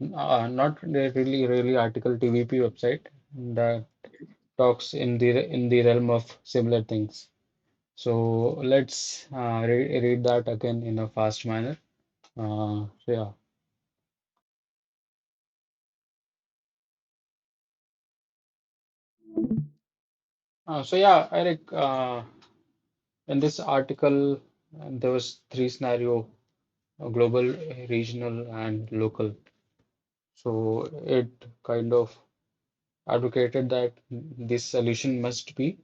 not really article, TVP website that talks in the realm of similar things. So let's read that again in a fast manner. So yeah. So yeah, Eric, in this article, there was three scenario: global, regional, and local. So it kind of advocated that this solution must be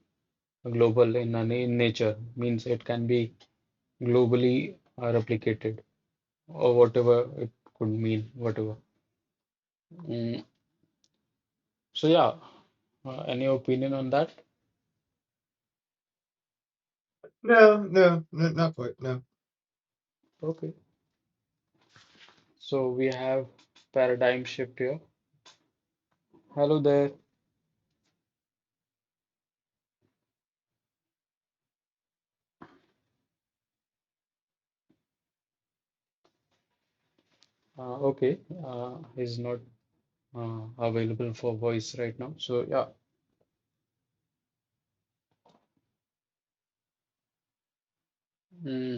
global in nature, means it can be globally replicated or whatever it could mean, whatever. Mm, so yeah, any opinion on that? No, not quite. No. Okay. So we have paradigm shift here. Hello there. Okay, he's not available for voice right now. So yeah.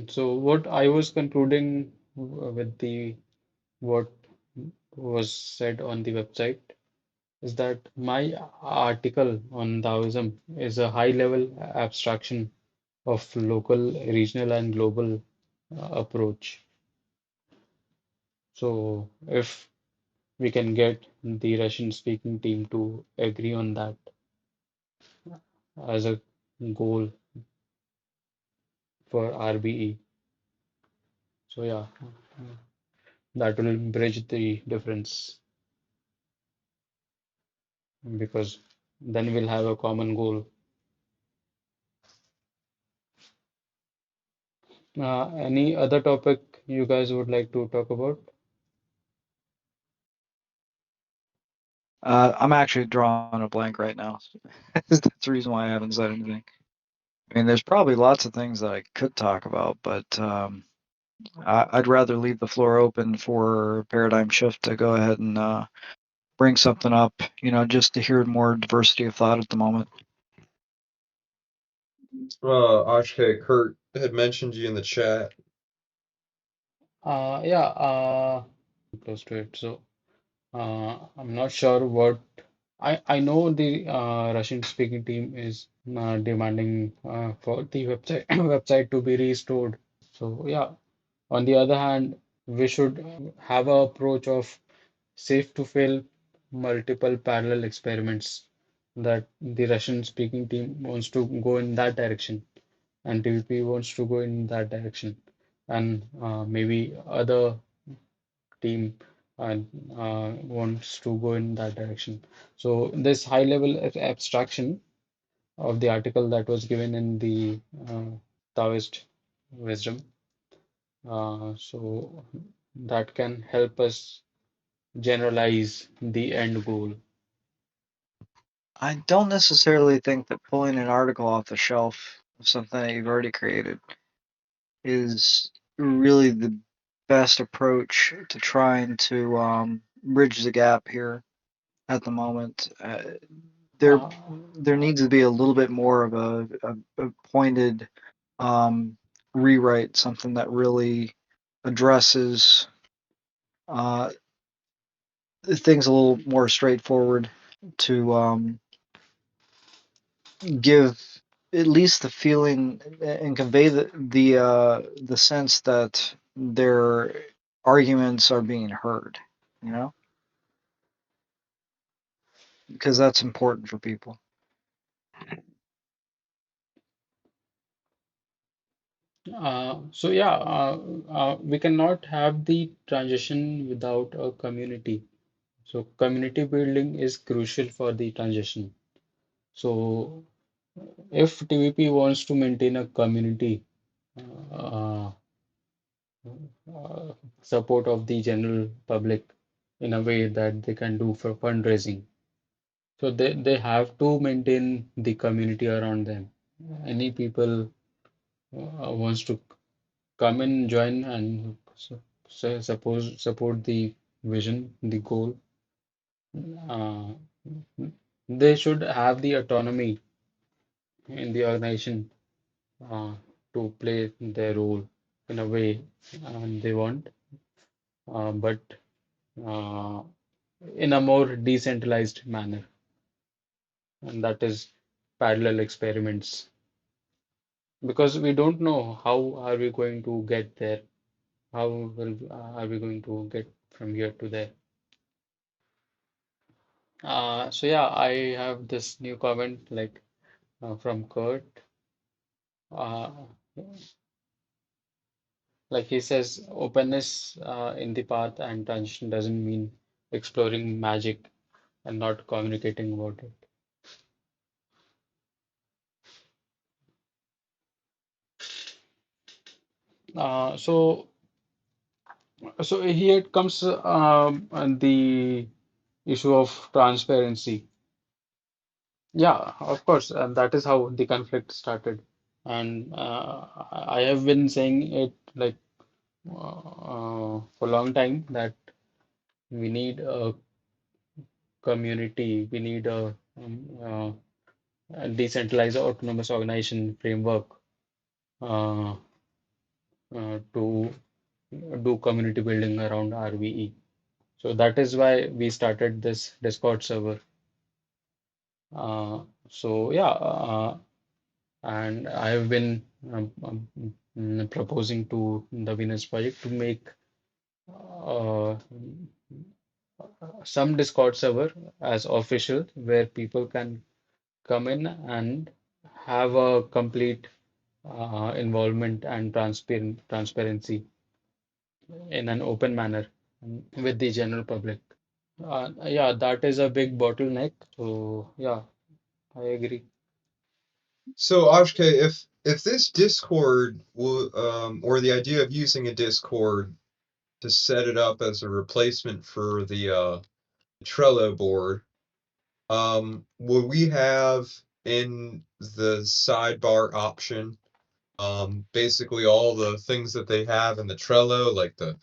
So what I was concluding with the what was said on the website is that my article on Taoism is a high level abstraction of local, regional, and global approach. So if we can get the Russian speaking team to agree on that as a goal for RBE, so yeah, that will bridge the difference because then we'll have a common goal. Any other topic you guys would like to talk about? I'm actually drawing a blank right now. That's the reason why I haven't said anything. I mean, there's probably lots of things that I could talk about, but I'd rather leave the floor open for Paradigm Shift to go ahead and bring something up, just to hear more diversity of thought at the moment. Ashke, Kurt had mentioned you in the chat. Yeah, close to it. So I'm not sure what I know the Russian speaking team is demanding for the website website to be restored. So yeah, on the other hand, we should have a approach of safe to fail multiple parallel experiments that the Russian speaking team wants to go in that direction and TVP wants to go in that direction and maybe other team wants to go in that direction. So this high level abstraction of the article that was given in the Taoist wisdom, so that can help us generalize the end goal. I don't necessarily think that pulling an article off the shelf of something that you've already created is really the best approach to trying to bridge the gap here at the moment. There Uh, there needs to be a little bit more of a pointed um, rewrite, something that really addresses uh, things a little more straightforward to give at least the feeling and convey the sense that their arguments are being heard, you know, because that's important for people. so yeah, we cannot have the transition without a community. So community building is crucial for the transition. So if TVP wants to maintain a community uh, support of the general public in a way that they can do for fundraising, so they have to maintain the community around them. Any people wants to come in, join, and support the vision, the goal. Uh, they should have the autonomy in the organization uh, to play their role in a way they want, but uh, in a more decentralized manner, and that is parallel experiments. Because we don't know how are we going to get there, how will are we going to get from here to there. So yeah, I have this new comment from Kurt. Uh, like he says, openness in the path and transition doesn't mean exploring magic and not communicating about it. So here it comes the issue of transparency. Yeah, of course, and that is how the conflict started. And I have been saying it for a long time that we need a community, we need a decentralized autonomous organization framework uh, to do community building around RBE. So that is why we started this Discord server. So yeah, and I have been proposing to the Venus project to make uh, some Discord server as official where people can come in and have a complete involvement and transparency in an open manner with the general public. Yeah, that is a big bottleneck. So yeah, I agree. So Ashke, if this Discord or the idea of using a Discord to set it up as a replacement for the Trello board, would we have in the sidebar option basically all the things that they have in the Trello, like the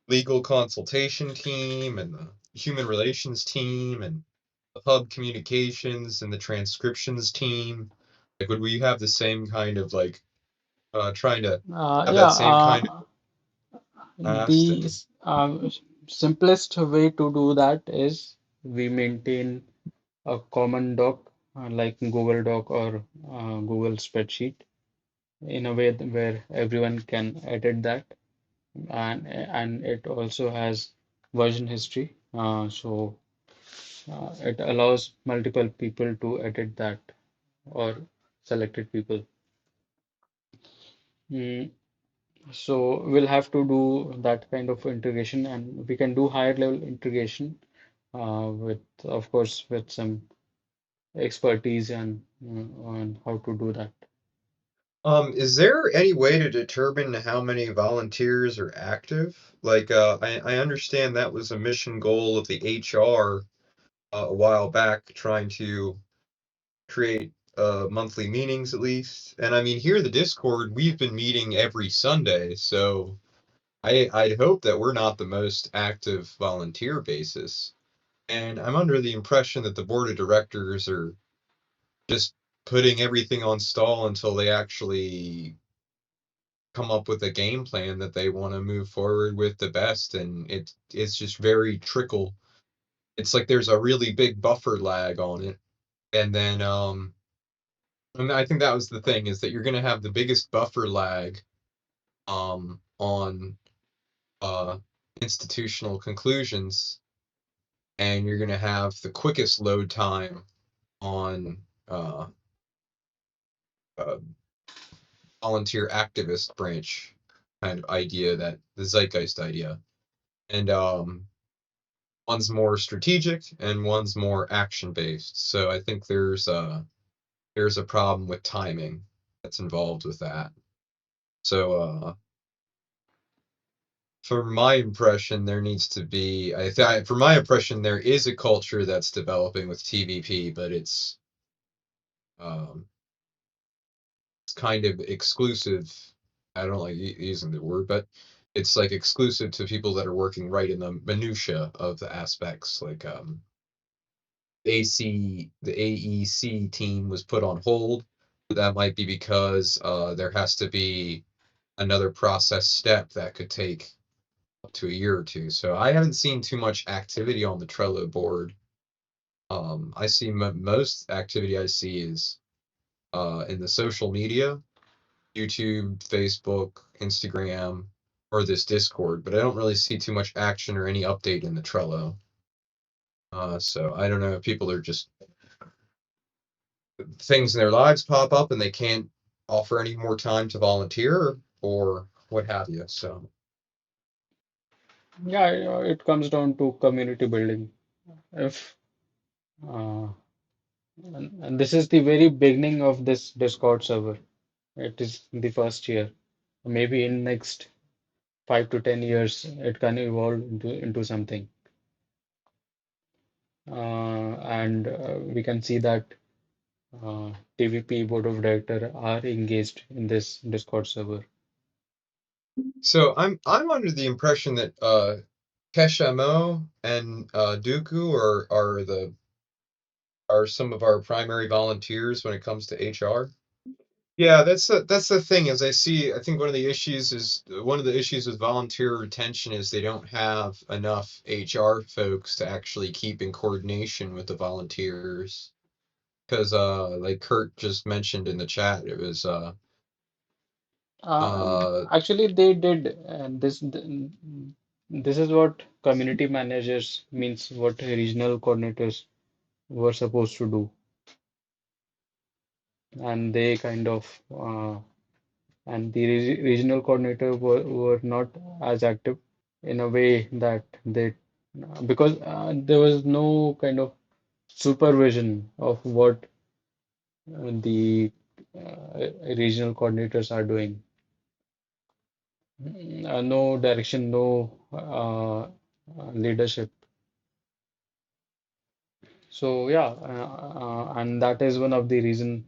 legal consultation team and the human relations team and the hub communications and the transcriptions team. Like, would we have the same kind of like trying to have Yeah, that same kind of past the and simplest way to do that is we maintain a common doc like Google Doc or Google spreadsheet in a way where everyone can edit that, and it also has version history. So it allows multiple people to edit that or selected people. Mm, so we'll have to do that kind of integration, and we can do higher level integration with, of course, with some expertise and on how to do that. is there any way to determine how many volunteers are active? Like, I understand that was a mission goal of the HR a while back, trying to create monthly meetings at least. And I mean, here in the Discord, we've been meeting every Sunday, so I'd hope that we're not the most active volunteer basis. And I'm under the impression that the board of directors are just putting everything on stall until they actually come up with a game plan that they want to move forward with the best. And it's just very trickle. It's like there's a really big buffer lag on it. And then and I think that was the thing, is that you're going to have the biggest buffer lag on uh, institutional conclusions, and you're going to have the quickest load time on uh, uh, volunteer activist branch kind of idea, that the zeitgeist idea. And one's more strategic and one's more action based. So I think there's a problem with timing that's involved with that. So for my impression, there needs to be. For my impression, there is a culture that's developing with TVP, but um, it's kind of exclusive. I don't like using the word, but it's like exclusive to people that are working right in the minutia of the aspects. Like the AEC team was put on hold. That might be because there has to be another process step that could take up to a year or two. So I haven't seen too much activity on the Trello board. I see most activity I see is in the social media, YouTube, Facebook, Instagram, or this Discord, but I don't really see too much action or any update in the Trello. So I don't know if people are just, things in their lives pop up and they can't offer any more time to volunteer or what have you. So Yeah, it comes down to community building. If uh, and this is the very beginning of this Discord server. It is the first year. Maybe in next 5 to 10 years, it can evolve into something. And we can see that TVP board of director are engaged in this Discord server. I'm under the impression that Keshamo and Dooku are some of our primary volunteers when it comes to HR. Yeah, that's the thing. As I think one of the issues with volunteer retention is they don't have enough HR folks to actually keep in coordination with the volunteers. Because like Kurt just mentioned in the chat, it was uh Actually, they did, and this is what community managers means, what regional coordinators were supposed to do, and they kind of and the regional coordinator were not as active in a way that they because there was no kind of supervision of what the regional coordinators are doing. No direction, no leadership. So yeah, and that is one of the reason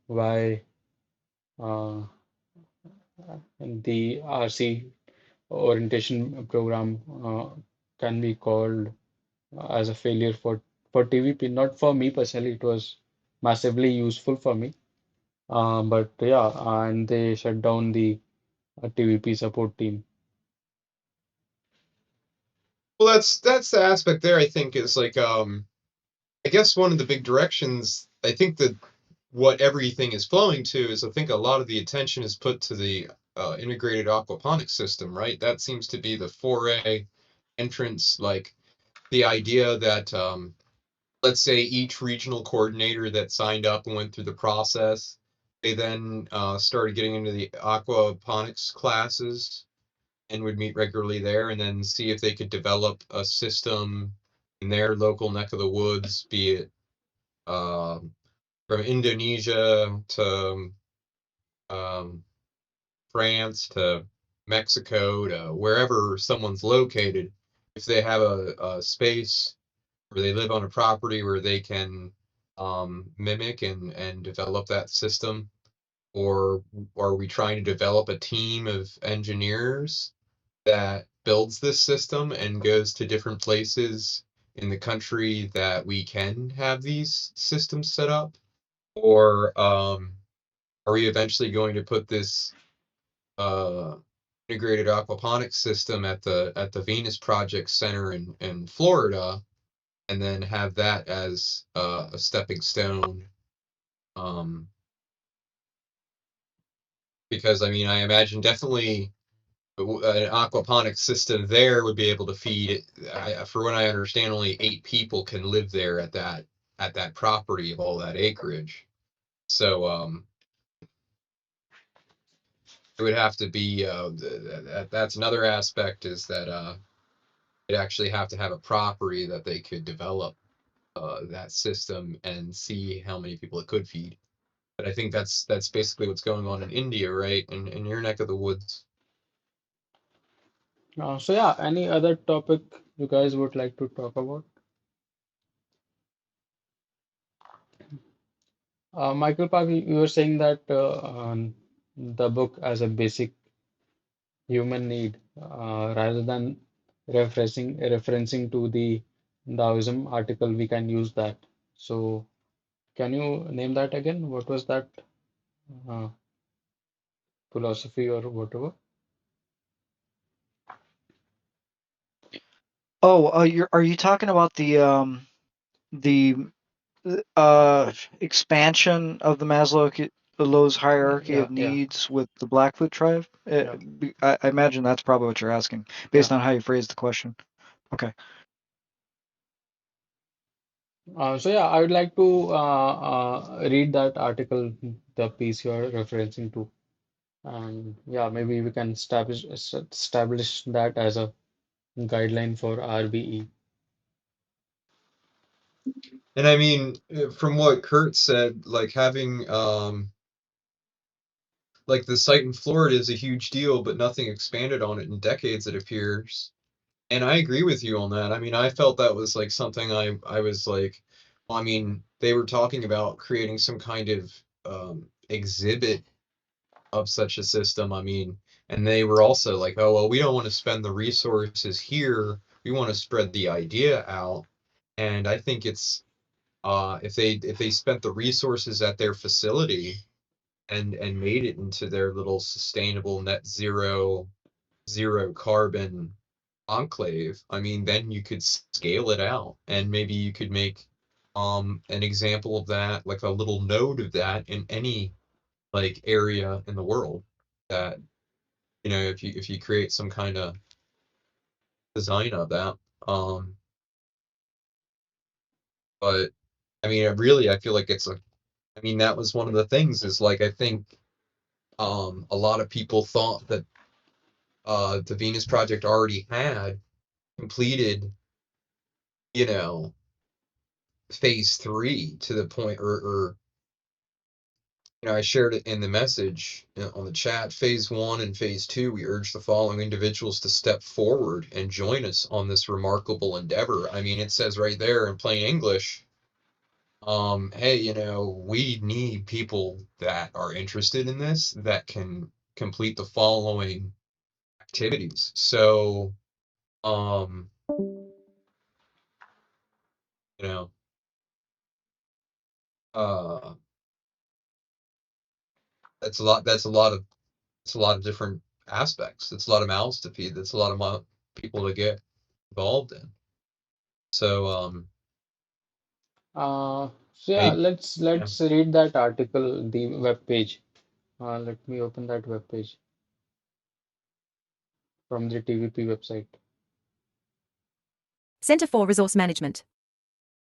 why uh, and the RC orientation program can be called as a failure for TVP. Not for me personally, it was massively useful for me. But yeah, and they shut down the TVP support team. Well, that's the aspect there. I think is like I guess one of the big directions. I think that what everything is flowing to is I think a lot of the attention is put to the integrated aquaponics system, right? That seems to be the foray entrance, like the idea that let's say each regional coordinator that signed up and went through the process, they then started getting into the aquaponics classes and would meet regularly there and then see if they could develop a system in their local neck of the woods, be it from Indonesia to um, France to Mexico to wherever someone's located. If they have a space where they live on a property where they can mimic and develop that system, or are we trying to develop a team of engineers that builds this system and goes to different places in the country that we can have these systems set up? Or are we eventually going to put this uh, integrated aquaponics system at the Venus Project Center in Florida, and then have that as a stepping stone? Um, because I mean, I imagine definitely an aquaponics system there would be able to feed. For what I understand, only 8 people can live there at that property of all that acreage. So it would have to be that's another aspect is that they'd actually have to have a property that they could develop that system and see how many people it could feed. But I think that's basically what's going on in India, right? In your neck of the woods. So yeah, any other topic you guys would like to talk about? Michael Park, you were saying that the book as a basic human need, rather than referencing to the Taoism article, we can use that. So can you name that again? What was that uh, philosophy or whatever? Oh, are you talking about the expansion of the Maslow's hierarchy Yeah, of yeah, needs with the Blackfoot tribe? yeah, I imagine that's probably what you're asking, yeah. based on how you phrased the question. Okay. So yeah, I would like to read that article, the piece you are referencing to, and yeah, maybe we can establish that as a guideline for RBE. And I mean, from what Kurt said, like having like the site in Florida is a huge deal, but nothing expanded on it in decades, it appears. And I agree with you on that. I mean, I felt that was like something I was like, well, I mean, they were talking about creating some kind of exhibit of such a system. I mean, and they were also like, oh, well, we don't want to spend the resources here. We want to spread the idea out. And I think it's if they spent the resources at their facility and made it into their little sustainable net zero carbon enclave, I mean, then you could scale it out and maybe you could make an example of that, like a little node of that in any like area in the world that, you know, if you create some kind of design of that. Um, but I mean, really, I feel like it's a, I mean, that was one of the things is like, I think a lot of people thought that the Venus Project already had completed, you know, phase 3 to the point, or you know, I shared it in the message on the chat. Phase 1 and phase 2, we urge the following individuals to step forward and join us on this remarkable endeavor. I mean, it says right there in plain English, hey, you know, we need people that are interested in this, that can complete the following activities. So, you know, uh, that's a lot. It's a lot of different aspects. It's a lot of mouths to feed. That's a lot of people to get involved in. So, So yeah, maybe, yeah. let's read that article, the web page. Let me open that web page from the TVP website. Center for Resource Management.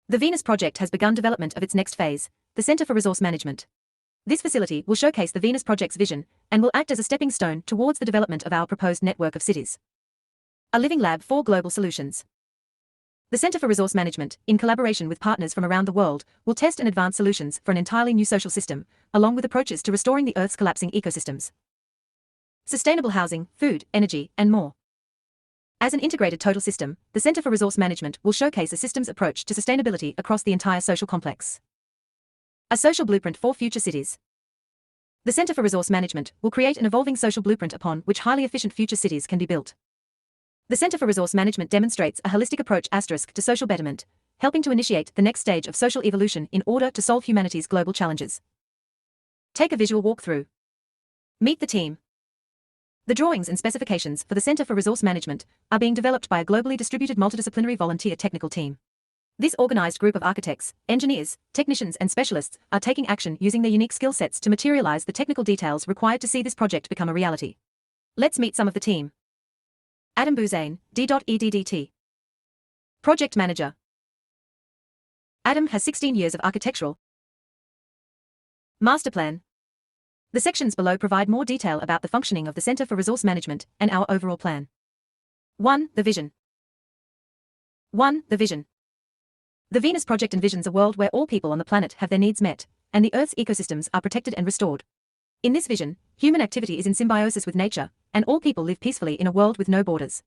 The Venus project has begun development of its next phase, the Center for Resource Management. This facility will showcase the Venus project's vision and will act as a stepping stone towards the development of our proposed network of cities. A living lab for global solutions. The Center for Resource Management, in collaboration with partners from around the world, will test and advance solutions for an entirely new social system, along with approaches to restoring the Earth's collapsing ecosystems. Sustainable housing, food, energy, and more. As an integrated total system, the Center for Resource Management will showcase a systems approach to sustainability across the entire social complex. A social blueprint for future cities. The Center for Resource Management will create an evolving social blueprint upon which highly efficient future cities can be built. The Center for Resource Management demonstrates a holistic approach to social betterment, helping to initiate the next stage of social evolution in order to solve humanity's global challenges. Take a visual walkthrough. Meet the team. The drawings and specifications for the Center for Resource Management are being developed by a globally distributed multidisciplinary volunteer technical team. This organized group of architects, engineers, technicians and specialists are taking action using their unique skill sets to materialize the technical details required to see this project become a reality. Let's meet some of the team. Adam Buzane, D.EDDT. Project Manager. Adam has 16 years of architectural master plan. The sections below provide more detail about the functioning of the Center for Resource Management and our overall plan. 1. The vision. 1. The vision. The Venus project envisions a world where all people on the planet have their needs met, and the Earth's ecosystems are protected and restored. In this vision, human activity is in symbiosis with nature, and all people live peacefully in a world with no borders.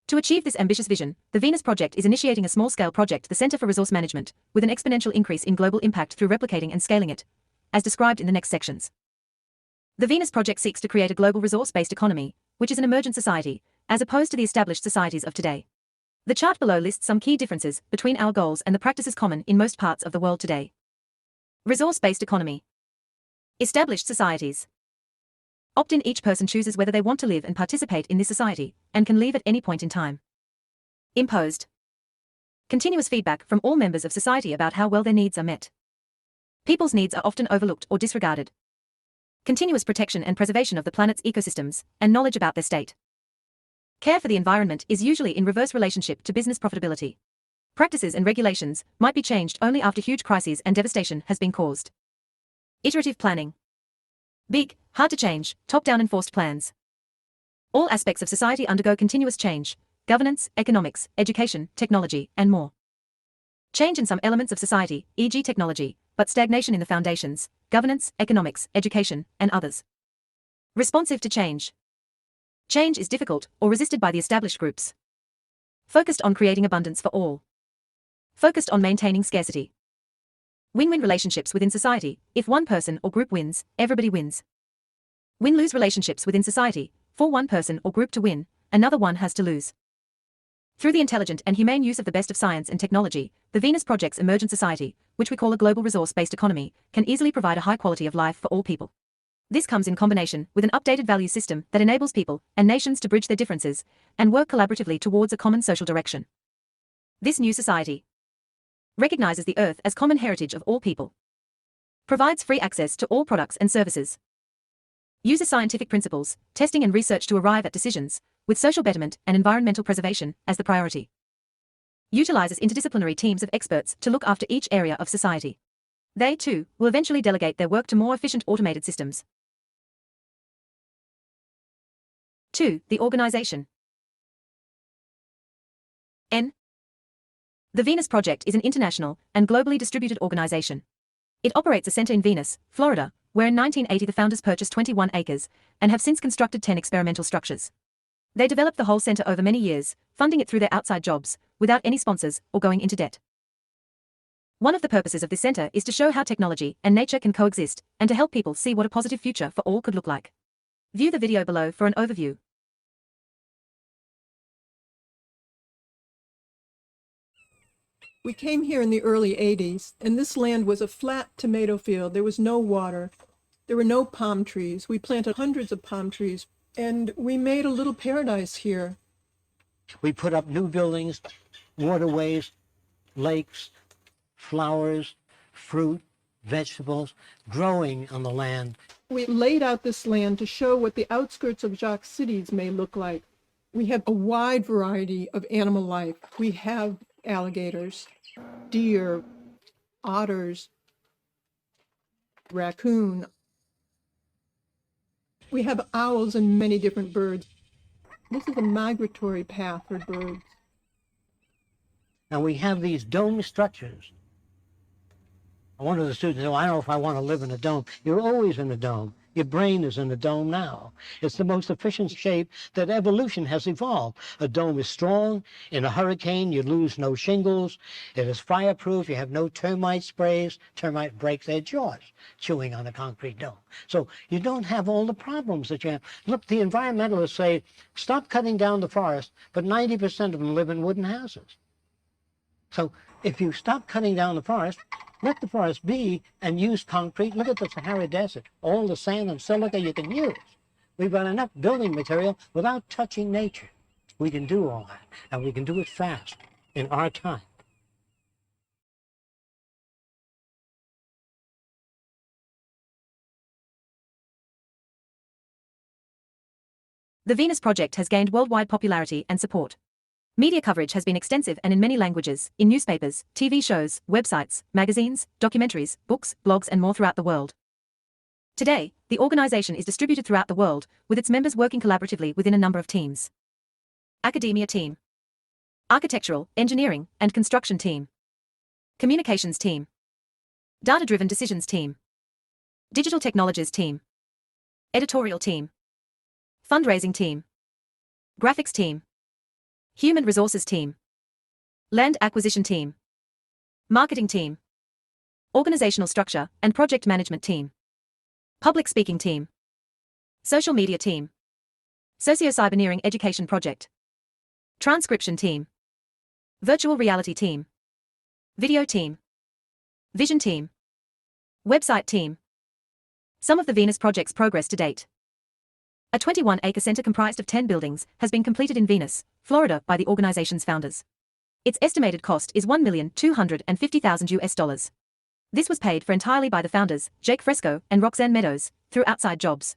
To achieve this ambitious vision, the Venus project is initiating a small-scale project, the Center for Resource Management, with an exponential increase in global impact through replicating and scaling it, as described in the next sections. The Venus project seeks to create a global resource-based economy, which is an emergent society, as opposed to the established societies of today. The chart below lists some key differences between our goals and the practices common in most parts of the world today. Resource-based economy. Established societies. Opt-in: each person chooses whether they want to live and participate in this society, and can leave at any point in time. Imposed. Continuous feedback from all members of society about how well their needs are met. People's needs are often overlooked or disregarded. Continuous protection and preservation of the planet's ecosystems, and knowledge about their state. Care for the environment is usually in reverse relationship to business profitability. Practices and regulations might be changed only after huge crises and devastation has been caused. Iterative planning. Big, hard to change, top-down enforced plans. All aspects of society undergo continuous change: governance, economics, education, technology, and more. Change in some elements of society, e.g. technology, but stagnation in the foundations, governance, economics, education, and others. Responsive to change. Change is difficult or resisted by the established groups. Focused on creating abundance for all. Focused on maintaining scarcity. Win-win relationships within society: if one person or group wins, everybody wins. Win-lose relationships within society: for one person or group to win, another one has to lose. Through the intelligent and humane use of the best of science and technology, the Venus project's emergent society, which we call a global resource-based economy, can easily provide a high quality of life for all people. This comes in combination with an updated value system that enables people and nations to bridge their differences and work collaboratively towards a common social direction. This new society recognizes the Earth as common heritage of all people, provides free access to all products and services, uses scientific principles, testing and research to arrive at decisions, with social betterment and environmental preservation as the priority, utilizes interdisciplinary teams of experts to look after each area of society. They, too, will eventually delegate their work to more efficient automated systems. 2. The organization. N. The Venus Project is an international and globally distributed organization. It operates a center in Venus, Florida, where in 1980 the founders purchased 21 acres and have since constructed 10 experimental structures. They developed the whole center over many years, funding it through their outside jobs, without any sponsors or going into debt. One of the purposes of this center is to show how technology and nature can coexist, and to help people see what a positive future for all could look like. View the video below for an overview. We came here in the early 80s, and this land was a flat tomato field. There was no water. There were no palm trees. We planted hundreds of palm trees, and we made a little paradise here. We put up new buildings, waterways, lakes, flowers, fruit, vegetables, growing on the land. We laid out this land to show what the outskirts of Jacques cities may look like. We have a wide variety of animal life. We have alligators, deer, otters, raccoon. We have owls and many different birds. This is a migratory path for birds. And we have these dome structures. One of the students said, well, I don't know if I want to live in a dome. You're always in a dome. Your brain is in a dome now. It's the most efficient shape that evolution has evolved. A dome is strong. In a hurricane, you lose no shingles. It is fireproof. You have no termite sprays. Termites break their jaws chewing on a concrete dome. So you don't have all the problems that you have. Look, the environmentalists say, stop cutting down the forest, but 90% of them live in wooden houses. So if you stop cutting down the forest, let the forest be and use concrete. Look at the Sahara Desert, all the sand and silica you can use. We've got enough building material without touching nature. We can do all that, and we can do it fast in our time. The Venus Project has gained worldwide popularity and support. Media coverage has been extensive and in many languages, in newspapers, TV shows, websites, magazines, documentaries, books, blogs, and more throughout the world. Today, the organization is distributed throughout the world, with its members working collaboratively within a number of teams. Academia team, architectural, engineering, and construction team, communications team, data-driven decisions team, digital technologies team, editorial team, fundraising team, graphics team, human resources team, land acquisition team, marketing team, organizational structure and project management team, public speaking team, social media team, socio-cyberneering education project, transcription team, virtual reality team, video team, vision team, website team. Some of the Venus Project's progress to date. A 21-acre center comprised of 10 buildings has been completed in Venus, Florida by the organization's founders. Its estimated cost is $1,250,000. This was paid for entirely by the founders, Jake Fresco and Roxanne Meadows, through outside jobs.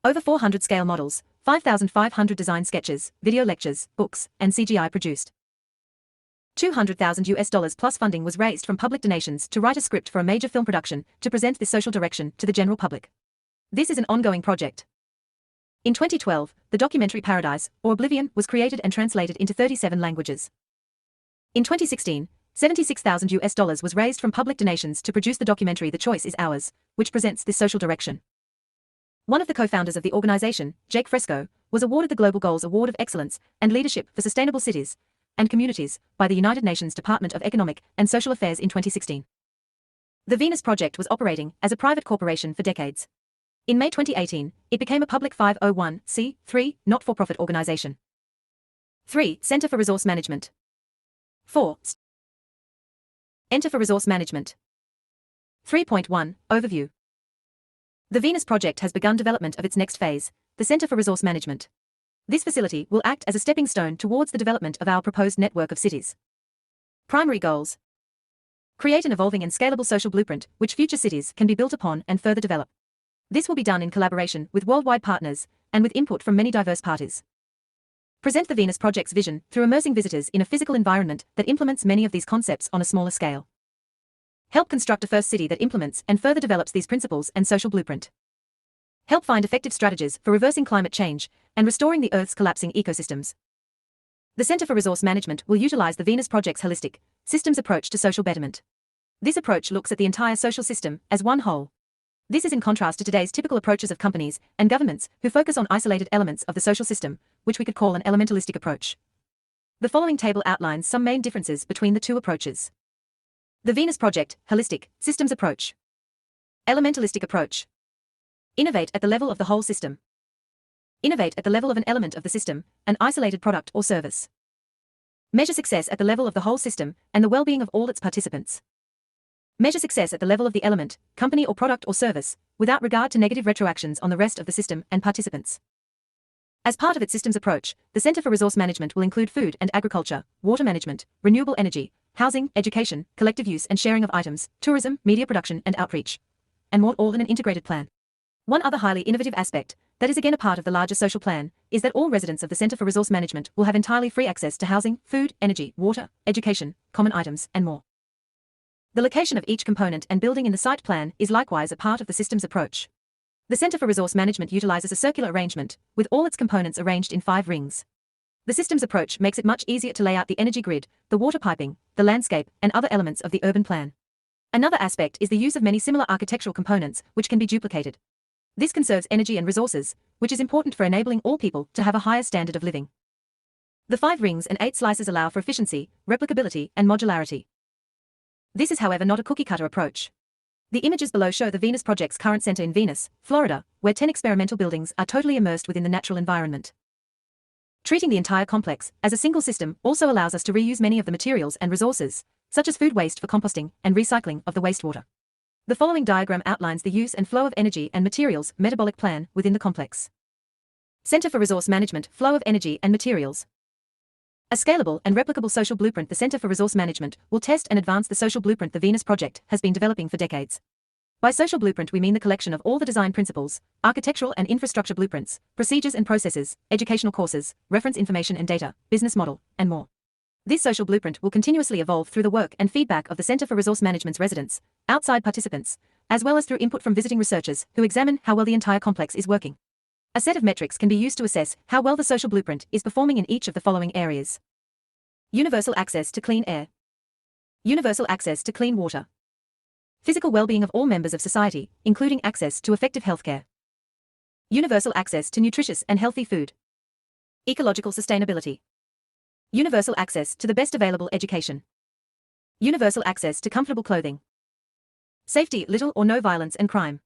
Over 400 scale models, 5,500 design sketches, video lectures, books, and CGI produced. $200,000 plus funding was raised from public donations to write a script for a major film production to present this social direction to the general public. This is an ongoing project. In 2012, the documentary Paradise, or Oblivion, was created and translated into 37 languages. In 2016, $76,000 was raised from public donations to produce the documentary The Choice Is Ours, which presents this social direction. One of the co-founders of the organization, Jake Fresco, was awarded the Global Goals Award of Excellence and Leadership for Sustainable Cities and Communities by the United Nations Department of Economic and Social Affairs in 2016. The Venus Project was operating as a private corporation for decades. In May 2018, it became a public 501(c)(3) not-for-profit organization. 3. Center for Resource Management. 4. Enter for Resource Management. 3.1 Overview. The Venus Project has begun development of its next phase, the Center for Resource Management. This facility will act as a stepping stone towards the development of our proposed network of cities. Primary goals. Create an evolving and scalable social blueprint which future cities can be built upon and further develop. This will be done in collaboration with worldwide partners and with input from many diverse parties. Present the Venus Project's vision through immersing visitors in a physical environment that implements many of these concepts on a smaller scale. Help construct a first city that implements and further develops these principles and social blueprint. Help find effective strategies for reversing climate change and restoring the Earth's collapsing ecosystems. The Center for Resource Management will utilize the Venus Project's holistic systems approach to social betterment. This approach looks at the entire social system as one whole. This is in contrast to today's typical approaches of companies and governments who focus on isolated elements of the social system, which we could call an elementalistic approach. The following table outlines some main differences between the two approaches. The Venus Project, holistic systems approach. Elementalistic approach. Innovate at the level of the whole system. Innovate at the level of an element of the system, an isolated product or service. Measure success at the level of the whole system and the well-being of all its participants. Measure success at the level of the element, company or product or service, without regard to negative retroactions on the rest of the system and participants. As part of its systems approach, the Center for Resource Management will include food and agriculture, water management, renewable energy, housing, education, collective use and sharing of items, tourism, media production and outreach, and more, all in an integrated plan. One other highly innovative aspect, that is again a part of the larger social plan, is that all residents of the Center for Resource Management will have entirely free access to housing, food, energy, water, education, common items, and more. The location of each component and building in the site plan is likewise a part of the systems approach. The Center for Resource Management utilizes a circular arrangement, with all its components arranged in 5 rings. The systems approach makes it much easier to lay out the energy grid, the water piping, the landscape, and other elements of the urban plan. Another aspect is the use of many similar architectural components, which can be duplicated. This conserves energy and resources, which is important for enabling all people to have a higher standard of living. The 5 rings and 8 slices allow for efficiency, replicability, and modularity. This is, however, not a cookie-cutter approach. The images below show the Venus Project's current center in Venus, Florida, where 10 experimental buildings are totally immersed within the natural environment. Treating the entire complex as a single system also allows us to reuse many of the materials and resources, such as food waste for composting and recycling of the wastewater. The following diagram outlines the use and flow of energy and materials metabolic plan within the complex. Center for Resource Management, Flow of Energy and Materials. A scalable and replicable social blueprint. The Center for Resource Management will test and advance the social blueprint the Venus Project has been developing for decades. By social blueprint we mean the collection of all the design principles, architectural and infrastructure blueprints, procedures and processes, educational courses, reference information and data, business model, and more. This social blueprint will continuously evolve through the work and feedback of the Center for Resource Management's residents, outside participants, as well as through input from visiting researchers who examine how well the entire complex is working. A set of metrics can be used to assess how well the social blueprint is performing in each of the following areas. Universal access to clean air. Universal access to clean water. Physical well-being of all members of society, including access to effective healthcare. Universal access to nutritious and healthy food. Ecological sustainability. Universal access to the best available education. Universal access to comfortable clothing. Safety, little or no violence and crime.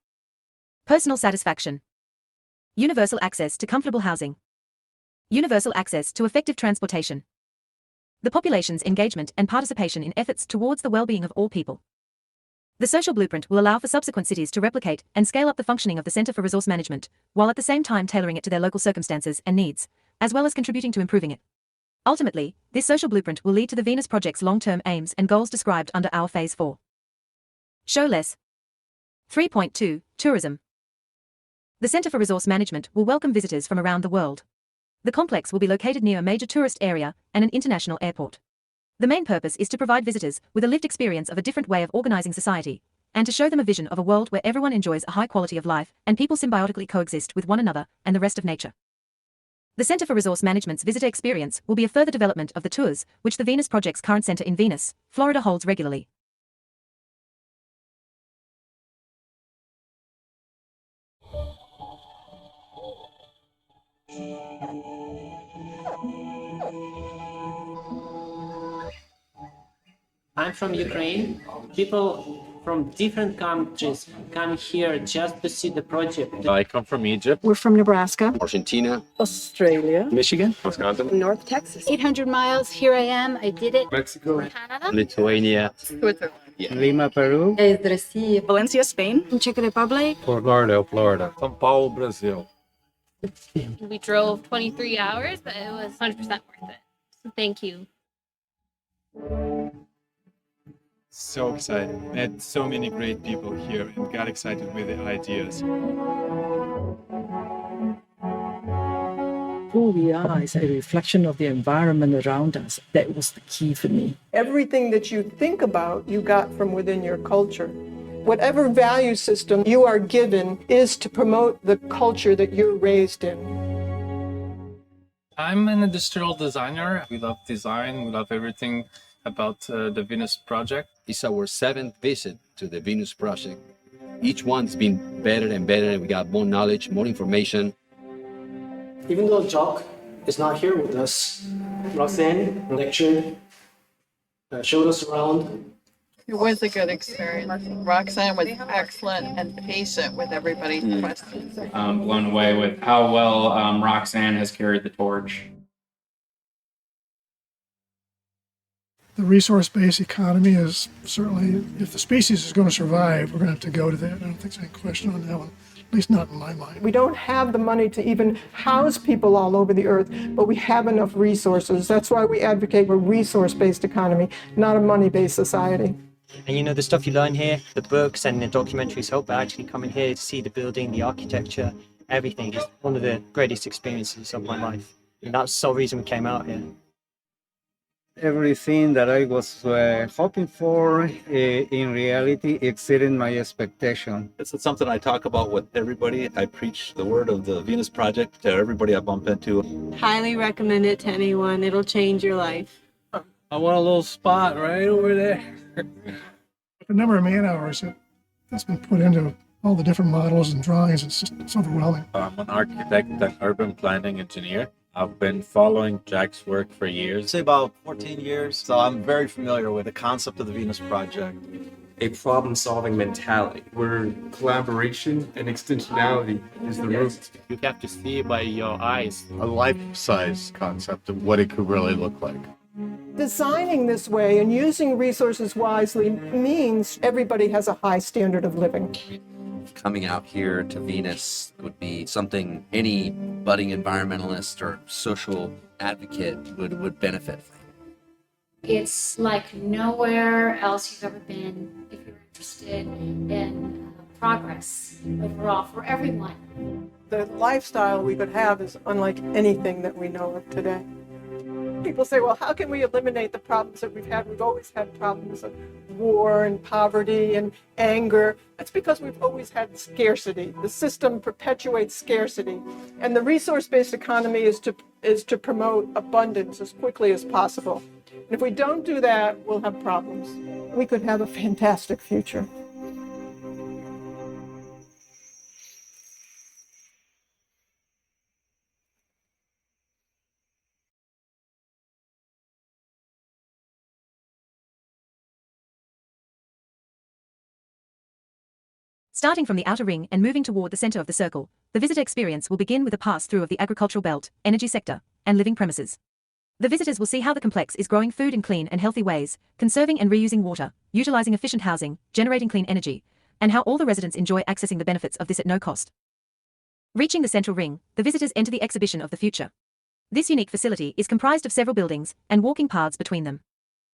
Personal satisfaction. Universal access to comfortable housing. Universal access to effective transportation. The population's engagement and participation in efforts towards the well-being of all people. The social blueprint will allow for subsequent cities to replicate and scale up the functioning of the Center for Resource Management, while at the same time tailoring it to their local circumstances and needs, as well as contributing to improving it. Ultimately, this social blueprint will lead to the Venus Project's long-term aims and goals described under our Phase 4. Show less. 3.2. Tourism. The Center for Resource Management will welcome visitors from around the world. The complex will be located near a major tourist area and an international airport. The main purpose is to provide visitors with a lived experience of a different way of organizing society, and to show them a vision of a world where everyone enjoys a high quality of life and people symbiotically coexist with one another and the rest of nature. The Center for Resource Management's visitor experience will be a further development of the tours, which the Venus Project's current center in Venus, Florida holds regularly. I'm from Ukraine. People from different countries come here just to see the project. I come from Egypt. We're from Nebraska, Argentina. Australia, Michigan. Wisconsin. North Texas, 800 miles. Here I am. I did it. Mexico. Canada. Lithuania. Switzerland, Lima, Peru. Valencia, Spain, Czech Republic, Fort Lauderdale, Florida. São Paulo, Brazil. We drove 23 hours, but it was 100% worth it. So thank you. So excited. Met so many great people here and got excited with the ideas. Who we are is a reflection of the environment around us. That was the key for me. Everything that you think about, you got from within your culture. Whatever value system you are given is to promote the culture that you're raised in. I'm an industrial designer. We love design. We love everything about the Venus Project. It's our 7th visit to the Venus Project. Each one's been better and better. We got more knowledge, more information. Even though Jock is not here with us, Roxanne lectured, showed us around. It was a good experience. Roxanne was excellent and patient with everybody's questions. I'm blown away with how well Roxanne has carried the torch. The resource-based economy is certainly, if the species is going to survive, we're going to have to go to that. I don't think there's any question on that one, at least not in my mind. We don't have the money to even house people all over the earth, but we have enough resources. That's why we advocate for a resource-based economy, not a money-based society. And you know, the stuff you learn here, the books and the documentaries help, but actually coming here to see the building, the architecture, everything is one of the greatest experiences of my life. And that's the sole reason we came out here. Everything that I was hoping for in reality exceeded my expectation. This is something I talk about with everybody. I preach the word of the Venus Project to everybody I bump into. Highly recommend it to anyone. It'll change your life. I want a little spot right over there. The number of man hours that's been put into all the different models and drawings, it's overwhelming. I'm an architect and urban planning engineer. I've been following Jack's work for years. I'd say about 14 years, so I'm very familiar with the concept of the Venus Project. A problem-solving mentality, where collaboration and extensionality is the root. You have to see by your eyes. A life-size concept of what it could really look like. Designing this way and using resources wisely means everybody has a high standard of living. Coming out here to Venus would be something any budding environmentalist or social advocate would benefit from. It's like nowhere else you've ever been if you're interested in progress overall for everyone. The lifestyle we could have is unlike anything that we know of today. People say, well, how can we eliminate the problems that we've had? We've always had problems of war and poverty and anger. That's because we've always had scarcity. The system perpetuates scarcity. And the resource-based economy is to promote abundance as quickly as possible. And if we don't do that, we'll have problems. We could have a fantastic future. Starting from the outer ring and moving toward the center of the circle, the visitor experience will begin with a pass-through of the agricultural belt, energy sector, and living premises. The visitors will see how the complex is growing food in clean and healthy ways, conserving and reusing water, utilizing efficient housing, generating clean energy, and how all the residents enjoy accessing the benefits of this at no cost. Reaching the central ring, the visitors enter the exhibition of the future. This unique facility is comprised of several buildings and walking paths between them.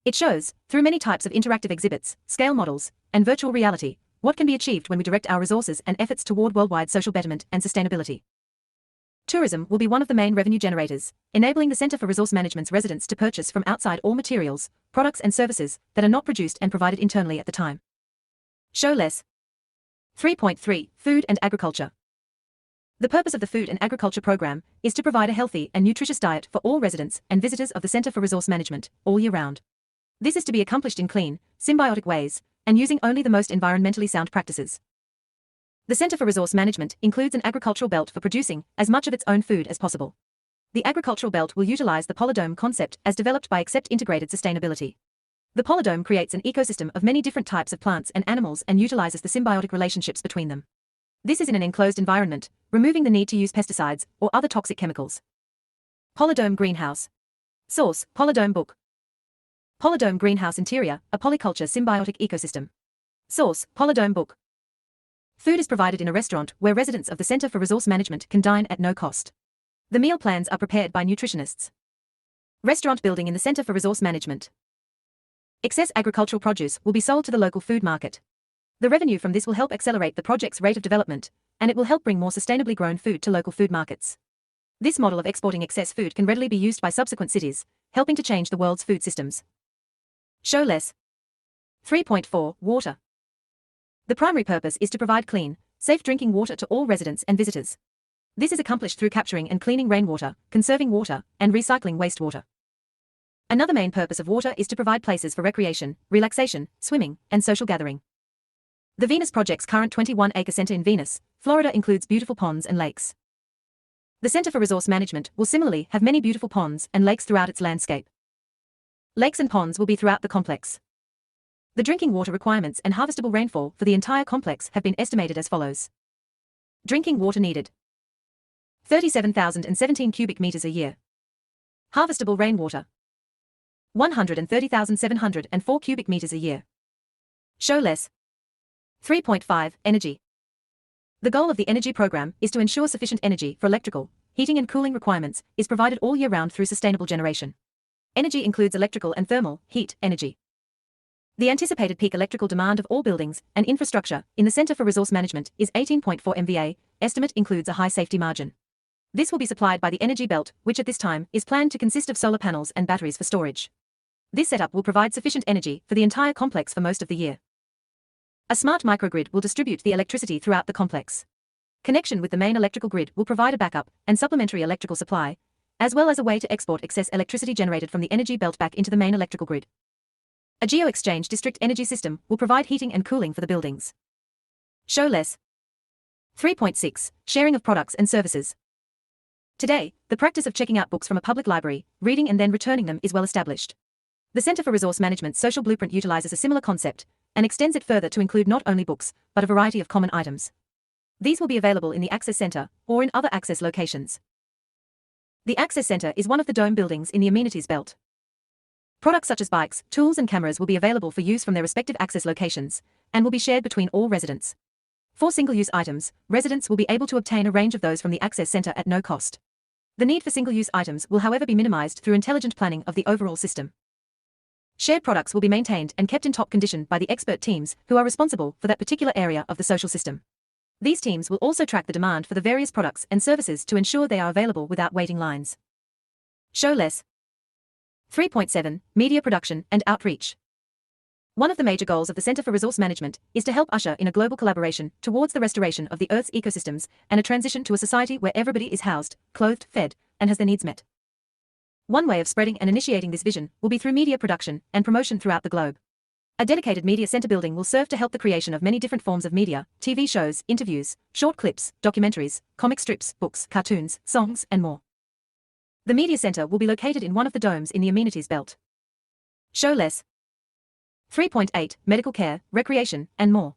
It shows, through many types of interactive exhibits, scale models, and virtual reality, what can be achieved when we direct our resources and efforts toward worldwide social betterment and sustainability. Tourism will be one of the main revenue generators, enabling the Center for Resource Management's residents to purchase from outside all materials, products and services that are not produced and provided internally at the time. Show less. 3.3 Food and Agriculture. The purpose of the Food and Agriculture Program is to provide a healthy and nutritious diet for all residents and visitors of the Center for Resource Management, all year round. This is to be accomplished in clean, symbiotic ways, and using only the most environmentally sound practices. The Center for Resource Management includes an agricultural belt for producing as much of its own food as possible. The agricultural belt will utilize the polydome concept as developed by Accept Integrated Sustainability. The polydome creates an ecosystem of many different types of plants and animals and utilizes the symbiotic relationships between them. This is in an enclosed environment, removing the need to use pesticides or other toxic chemicals. Polydome Greenhouse. Source: Polydome Book. Polydome Greenhouse Interior, a polyculture symbiotic ecosystem. Source: Polydome Book. Food is provided in a restaurant where residents of the Center for Resource Management can dine at no cost. The meal plans are prepared by nutritionists. Restaurant building in the Center for Resource Management. Excess agricultural produce will be sold to the local food market. The revenue from this will help accelerate the project's rate of development, and it will help bring more sustainably grown food to local food markets. This model of exporting excess food can readily be used by subsequent cities, helping to change the world's food systems. Show less. 3.4 Water. The primary purpose is to provide clean, safe drinking water to all residents and visitors. This is accomplished through capturing and cleaning rainwater, conserving water, and recycling wastewater. Another main purpose of water is to provide places for recreation, relaxation, swimming, and social gathering. The Venus Project's current 21-acre center in Venus, Florida includes beautiful ponds and lakes. The Center for Resource Management will similarly have many beautiful ponds and lakes throughout its landscape. Lakes and ponds will be throughout the complex. The drinking water requirements and harvestable rainfall for the entire complex have been estimated as follows. Drinking water needed: 37,017 cubic meters a year. Harvestable rainwater: 130,704 cubic meters a year. Show less. 3.5 Energy. The goal of the energy program is to ensure sufficient energy for electrical, heating and cooling requirements is provided all year round through sustainable generation. Energy includes electrical and thermal heat energy. The anticipated peak electrical demand of all buildings and infrastructure in the Center for Resource Management is 18.4 MVA. Estimate includes a high safety margin. This will be supplied by the energy belt, which at this time is planned to consist of solar panels and batteries for storage. This setup will provide sufficient energy for the entire complex for most of the year. A smart microgrid will distribute the electricity throughout the complex. Connection with the main electrical grid will provide a backup and supplementary electrical supply, as well as a way to export excess electricity generated from the energy belt back into the main electrical grid. A geo-exchange district energy system will provide heating and cooling for the buildings. Show less. 3.6 Sharing of products and services. Today, the practice of checking out books from a public library, reading and then returning them is well established. The Center for Resource Management's social blueprint utilizes a similar concept and extends it further to include not only books, but a variety of common items. These will be available in the Access Center or in other access locations. The Access Center is one of the dome buildings in the amenities belt. Products such as bikes, tools and cameras will be available for use from their respective access locations and will be shared between all residents. For single-use items, residents will be able to obtain a range of those from the Access Center at no cost. The need for single-use items will however be minimized through intelligent planning of the overall system. Shared products will be maintained and kept in top condition by the expert teams who are responsible for that particular area of the social system. These teams will also track the demand for the various products and services to ensure they are available without waiting lines. Show less. 3.7 Media production and outreach. One of the major goals of the Center for Resource Management is to help usher in a global collaboration towards the restoration of the Earth's ecosystems and a transition to a society where everybody is housed, clothed, fed, and has their needs met. One way of spreading and initiating this vision will be through media production and promotion throughout the globe. A dedicated media center building will serve to help the creation of many different forms of media, TV shows, interviews, short clips, documentaries, comic strips, books, cartoons, songs, and more. The media center will be located in one of the domes in the amenities belt. Show less. 3.8 Medical care, recreation, and more.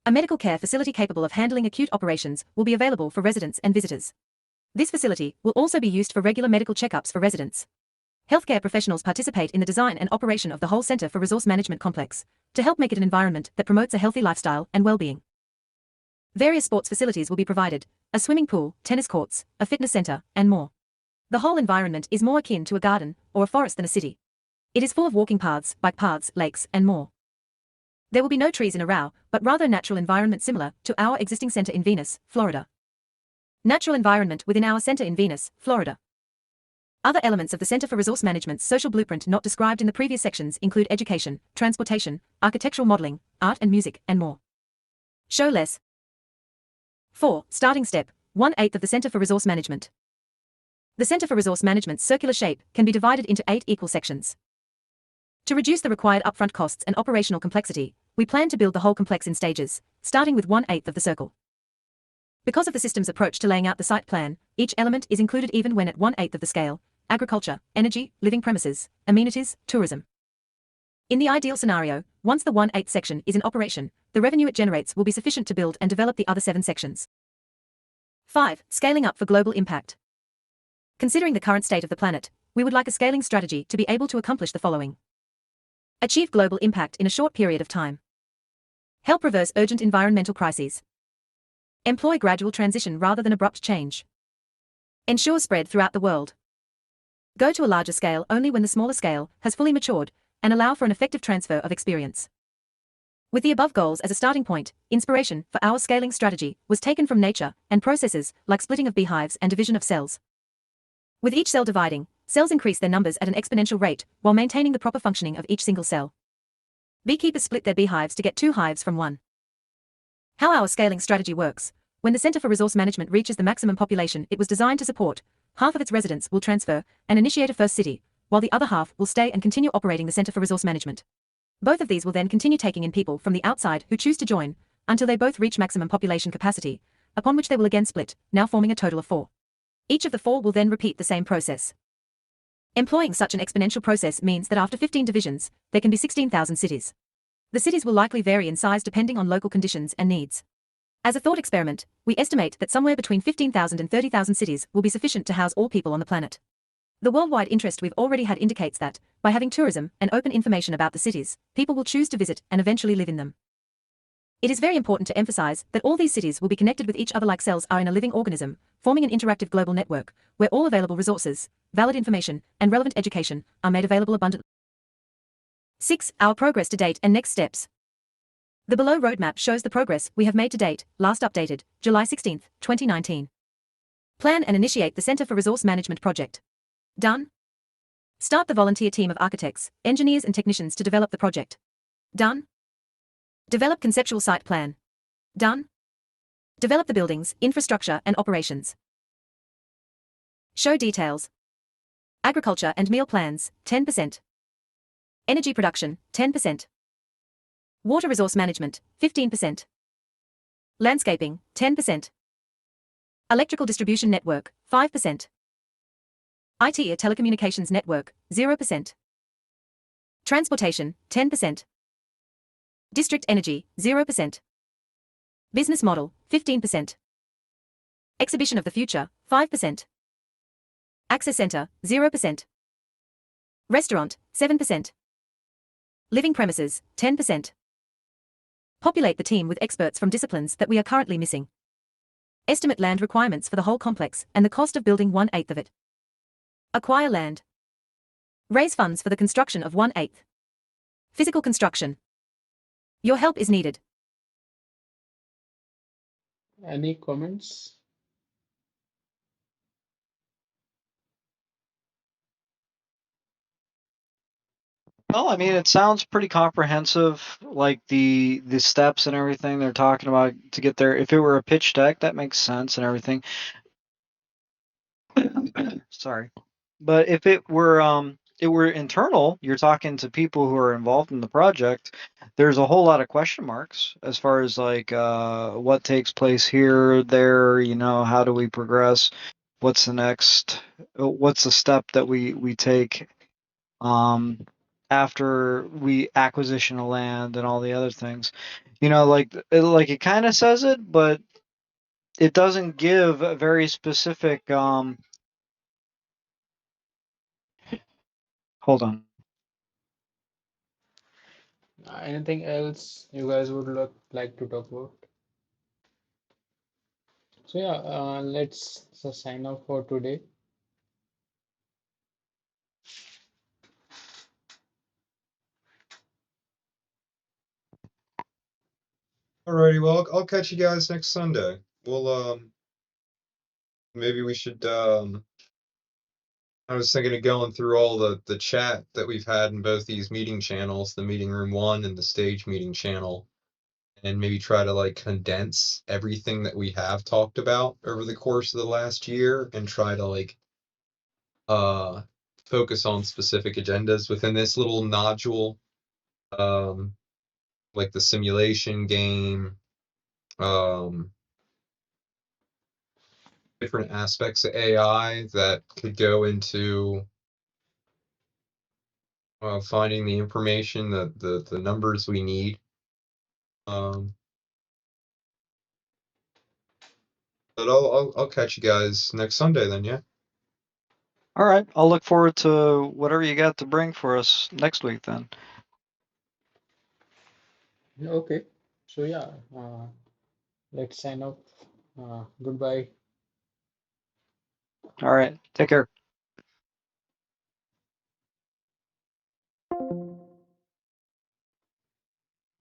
A medical care facility capable of handling acute operations will be available for residents and visitors. This facility will also be used for regular medical checkups for residents. Healthcare professionals participate in the design and operation of the whole Center for Resource Management complex to help make it an environment that promotes a healthy lifestyle and well-being. Various sports facilities will be provided, a swimming pool, tennis courts, a fitness center, and more. The whole environment is more akin to a garden or a forest than a city. It is full of walking paths, bike paths, lakes, and more. There will be no trees in Arau, but rather a natural environment similar to our existing center in Venus, Florida. Natural environment within our center in Venus, Florida. Other elements of the Center for Resource Management's social blueprint not described in the previous sections include education, transportation, architectural modeling, art and music, and more. Show less. 4. Starting step, 1/8 of the Center for Resource Management. The Center for Resource Management's circular shape can be divided into 8 equal sections. To reduce the required upfront costs and operational complexity, we plan to build the whole complex in stages, starting with 1/8 of the circle. Because of the system's approach to laying out the site plan, each element is included even when at 1/8 of the scale: agriculture, energy, living premises, amenities, tourism. In the ideal scenario, once the 1/8 section is in operation, the revenue it generates will be sufficient to build and develop the other 7 sections. 5. Scaling up for global impact. Considering the current state of the planet, we would like a scaling strategy to be able to accomplish the following. Achieve global impact in a short period of time. Help reverse urgent environmental crises. Employ gradual transition rather than abrupt change. Ensure spread throughout the world. Go to a larger scale only when the smaller scale has fully matured, and allow for an effective transfer of experience. With the above goals as a starting point, inspiration for our scaling strategy was taken from nature and processes like splitting of beehives and division of cells. With each cell dividing, cells increase their numbers at an exponential rate while maintaining the proper functioning of each single cell. Beekeepers split their beehives to get 2 hives from 1. How our scaling strategy works: when the Center for Resource Management reaches the maximum population it was designed to support, half of its residents will transfer and initiate a first city, while the other half will stay and continue operating the Center for Resource Management. Both of these will then continue taking in people from the outside who choose to join, until they both reach maximum population capacity, upon which they will again split, now forming a total of 4. Each of the 4 will then repeat the same process. Employing such an exponential process means that after 15 divisions, there can be 16,000 cities. The cities will likely vary in size depending on local conditions and needs. As a thought experiment, we estimate that somewhere between 15,000 and 30,000 cities will be sufficient to house all people on the planet. The worldwide interest we've already had indicates that, by having tourism and open information about the cities, people will choose to visit and eventually live in them. It is very important to emphasize that all these cities will be connected with each other like cells are in a living organism, forming an interactive global network, where all available resources, valid information, and relevant education are made available abundantly. 6. Our progress to date and next steps. The below roadmap shows the progress we have made to date, last updated, July 16, 2019. Plan and initiate the Center for Resource Management project. Done. Start the volunteer team of architects, engineers and technicians to develop the project. Done. Develop conceptual site plan. Done. Develop the buildings, infrastructure and operations. Show details. Agriculture and meal plans, 10%. Energy production, 10%. Water resource management, 15%. Landscaping, 10%. Electrical distribution network, 5%. IT or telecommunications network, 0%. Transportation, 10%. District energy, 0%. Business model, 15%. Exhibition of the future, 5%. Access center, 0%. Restaurant, 7%. Living premises, 10%. Populate the team with experts from disciplines that we are currently missing. Estimate land requirements for the whole complex and the cost of building 1/8 of it. Acquire land. Raise funds for the construction of 1/8. Physical construction. Your help is needed. Any comments? Well, I mean, it sounds pretty comprehensive, like the steps and everything they're talking about to get there. If it were a pitch deck, that makes sense and everything. Sorry. But if it were internal, you're talking to people who are involved in the project, there's a whole lot of question marks as far as like what takes place here, there, how do we progress? What's the next what's the step that we take um after we acquisition of land and all the other things. Like it kind of says it, but it doesn't give a very specific hold on. Anything else you guys would like to talk about? So yeah, let's sign off for today. Alrighty, well, I'll catch you guys next Sunday. We'll maybe we should I was thinking of going through all the chat that we've had in both these meeting channels, the meeting room one and the stage meeting channel, and maybe try to like condense everything that we have talked about over the course of the last year and try to like focus on specific agendas within this little nodule, like the simulation game, different aspects of AI that could go into finding the information, the numbers we need. But I'll catch you guys next Sunday then, yeah. All right, I'll look forward to whatever you got to bring for us next week then. Okay, so yeah, let's sign off. Goodbye. All right, take care.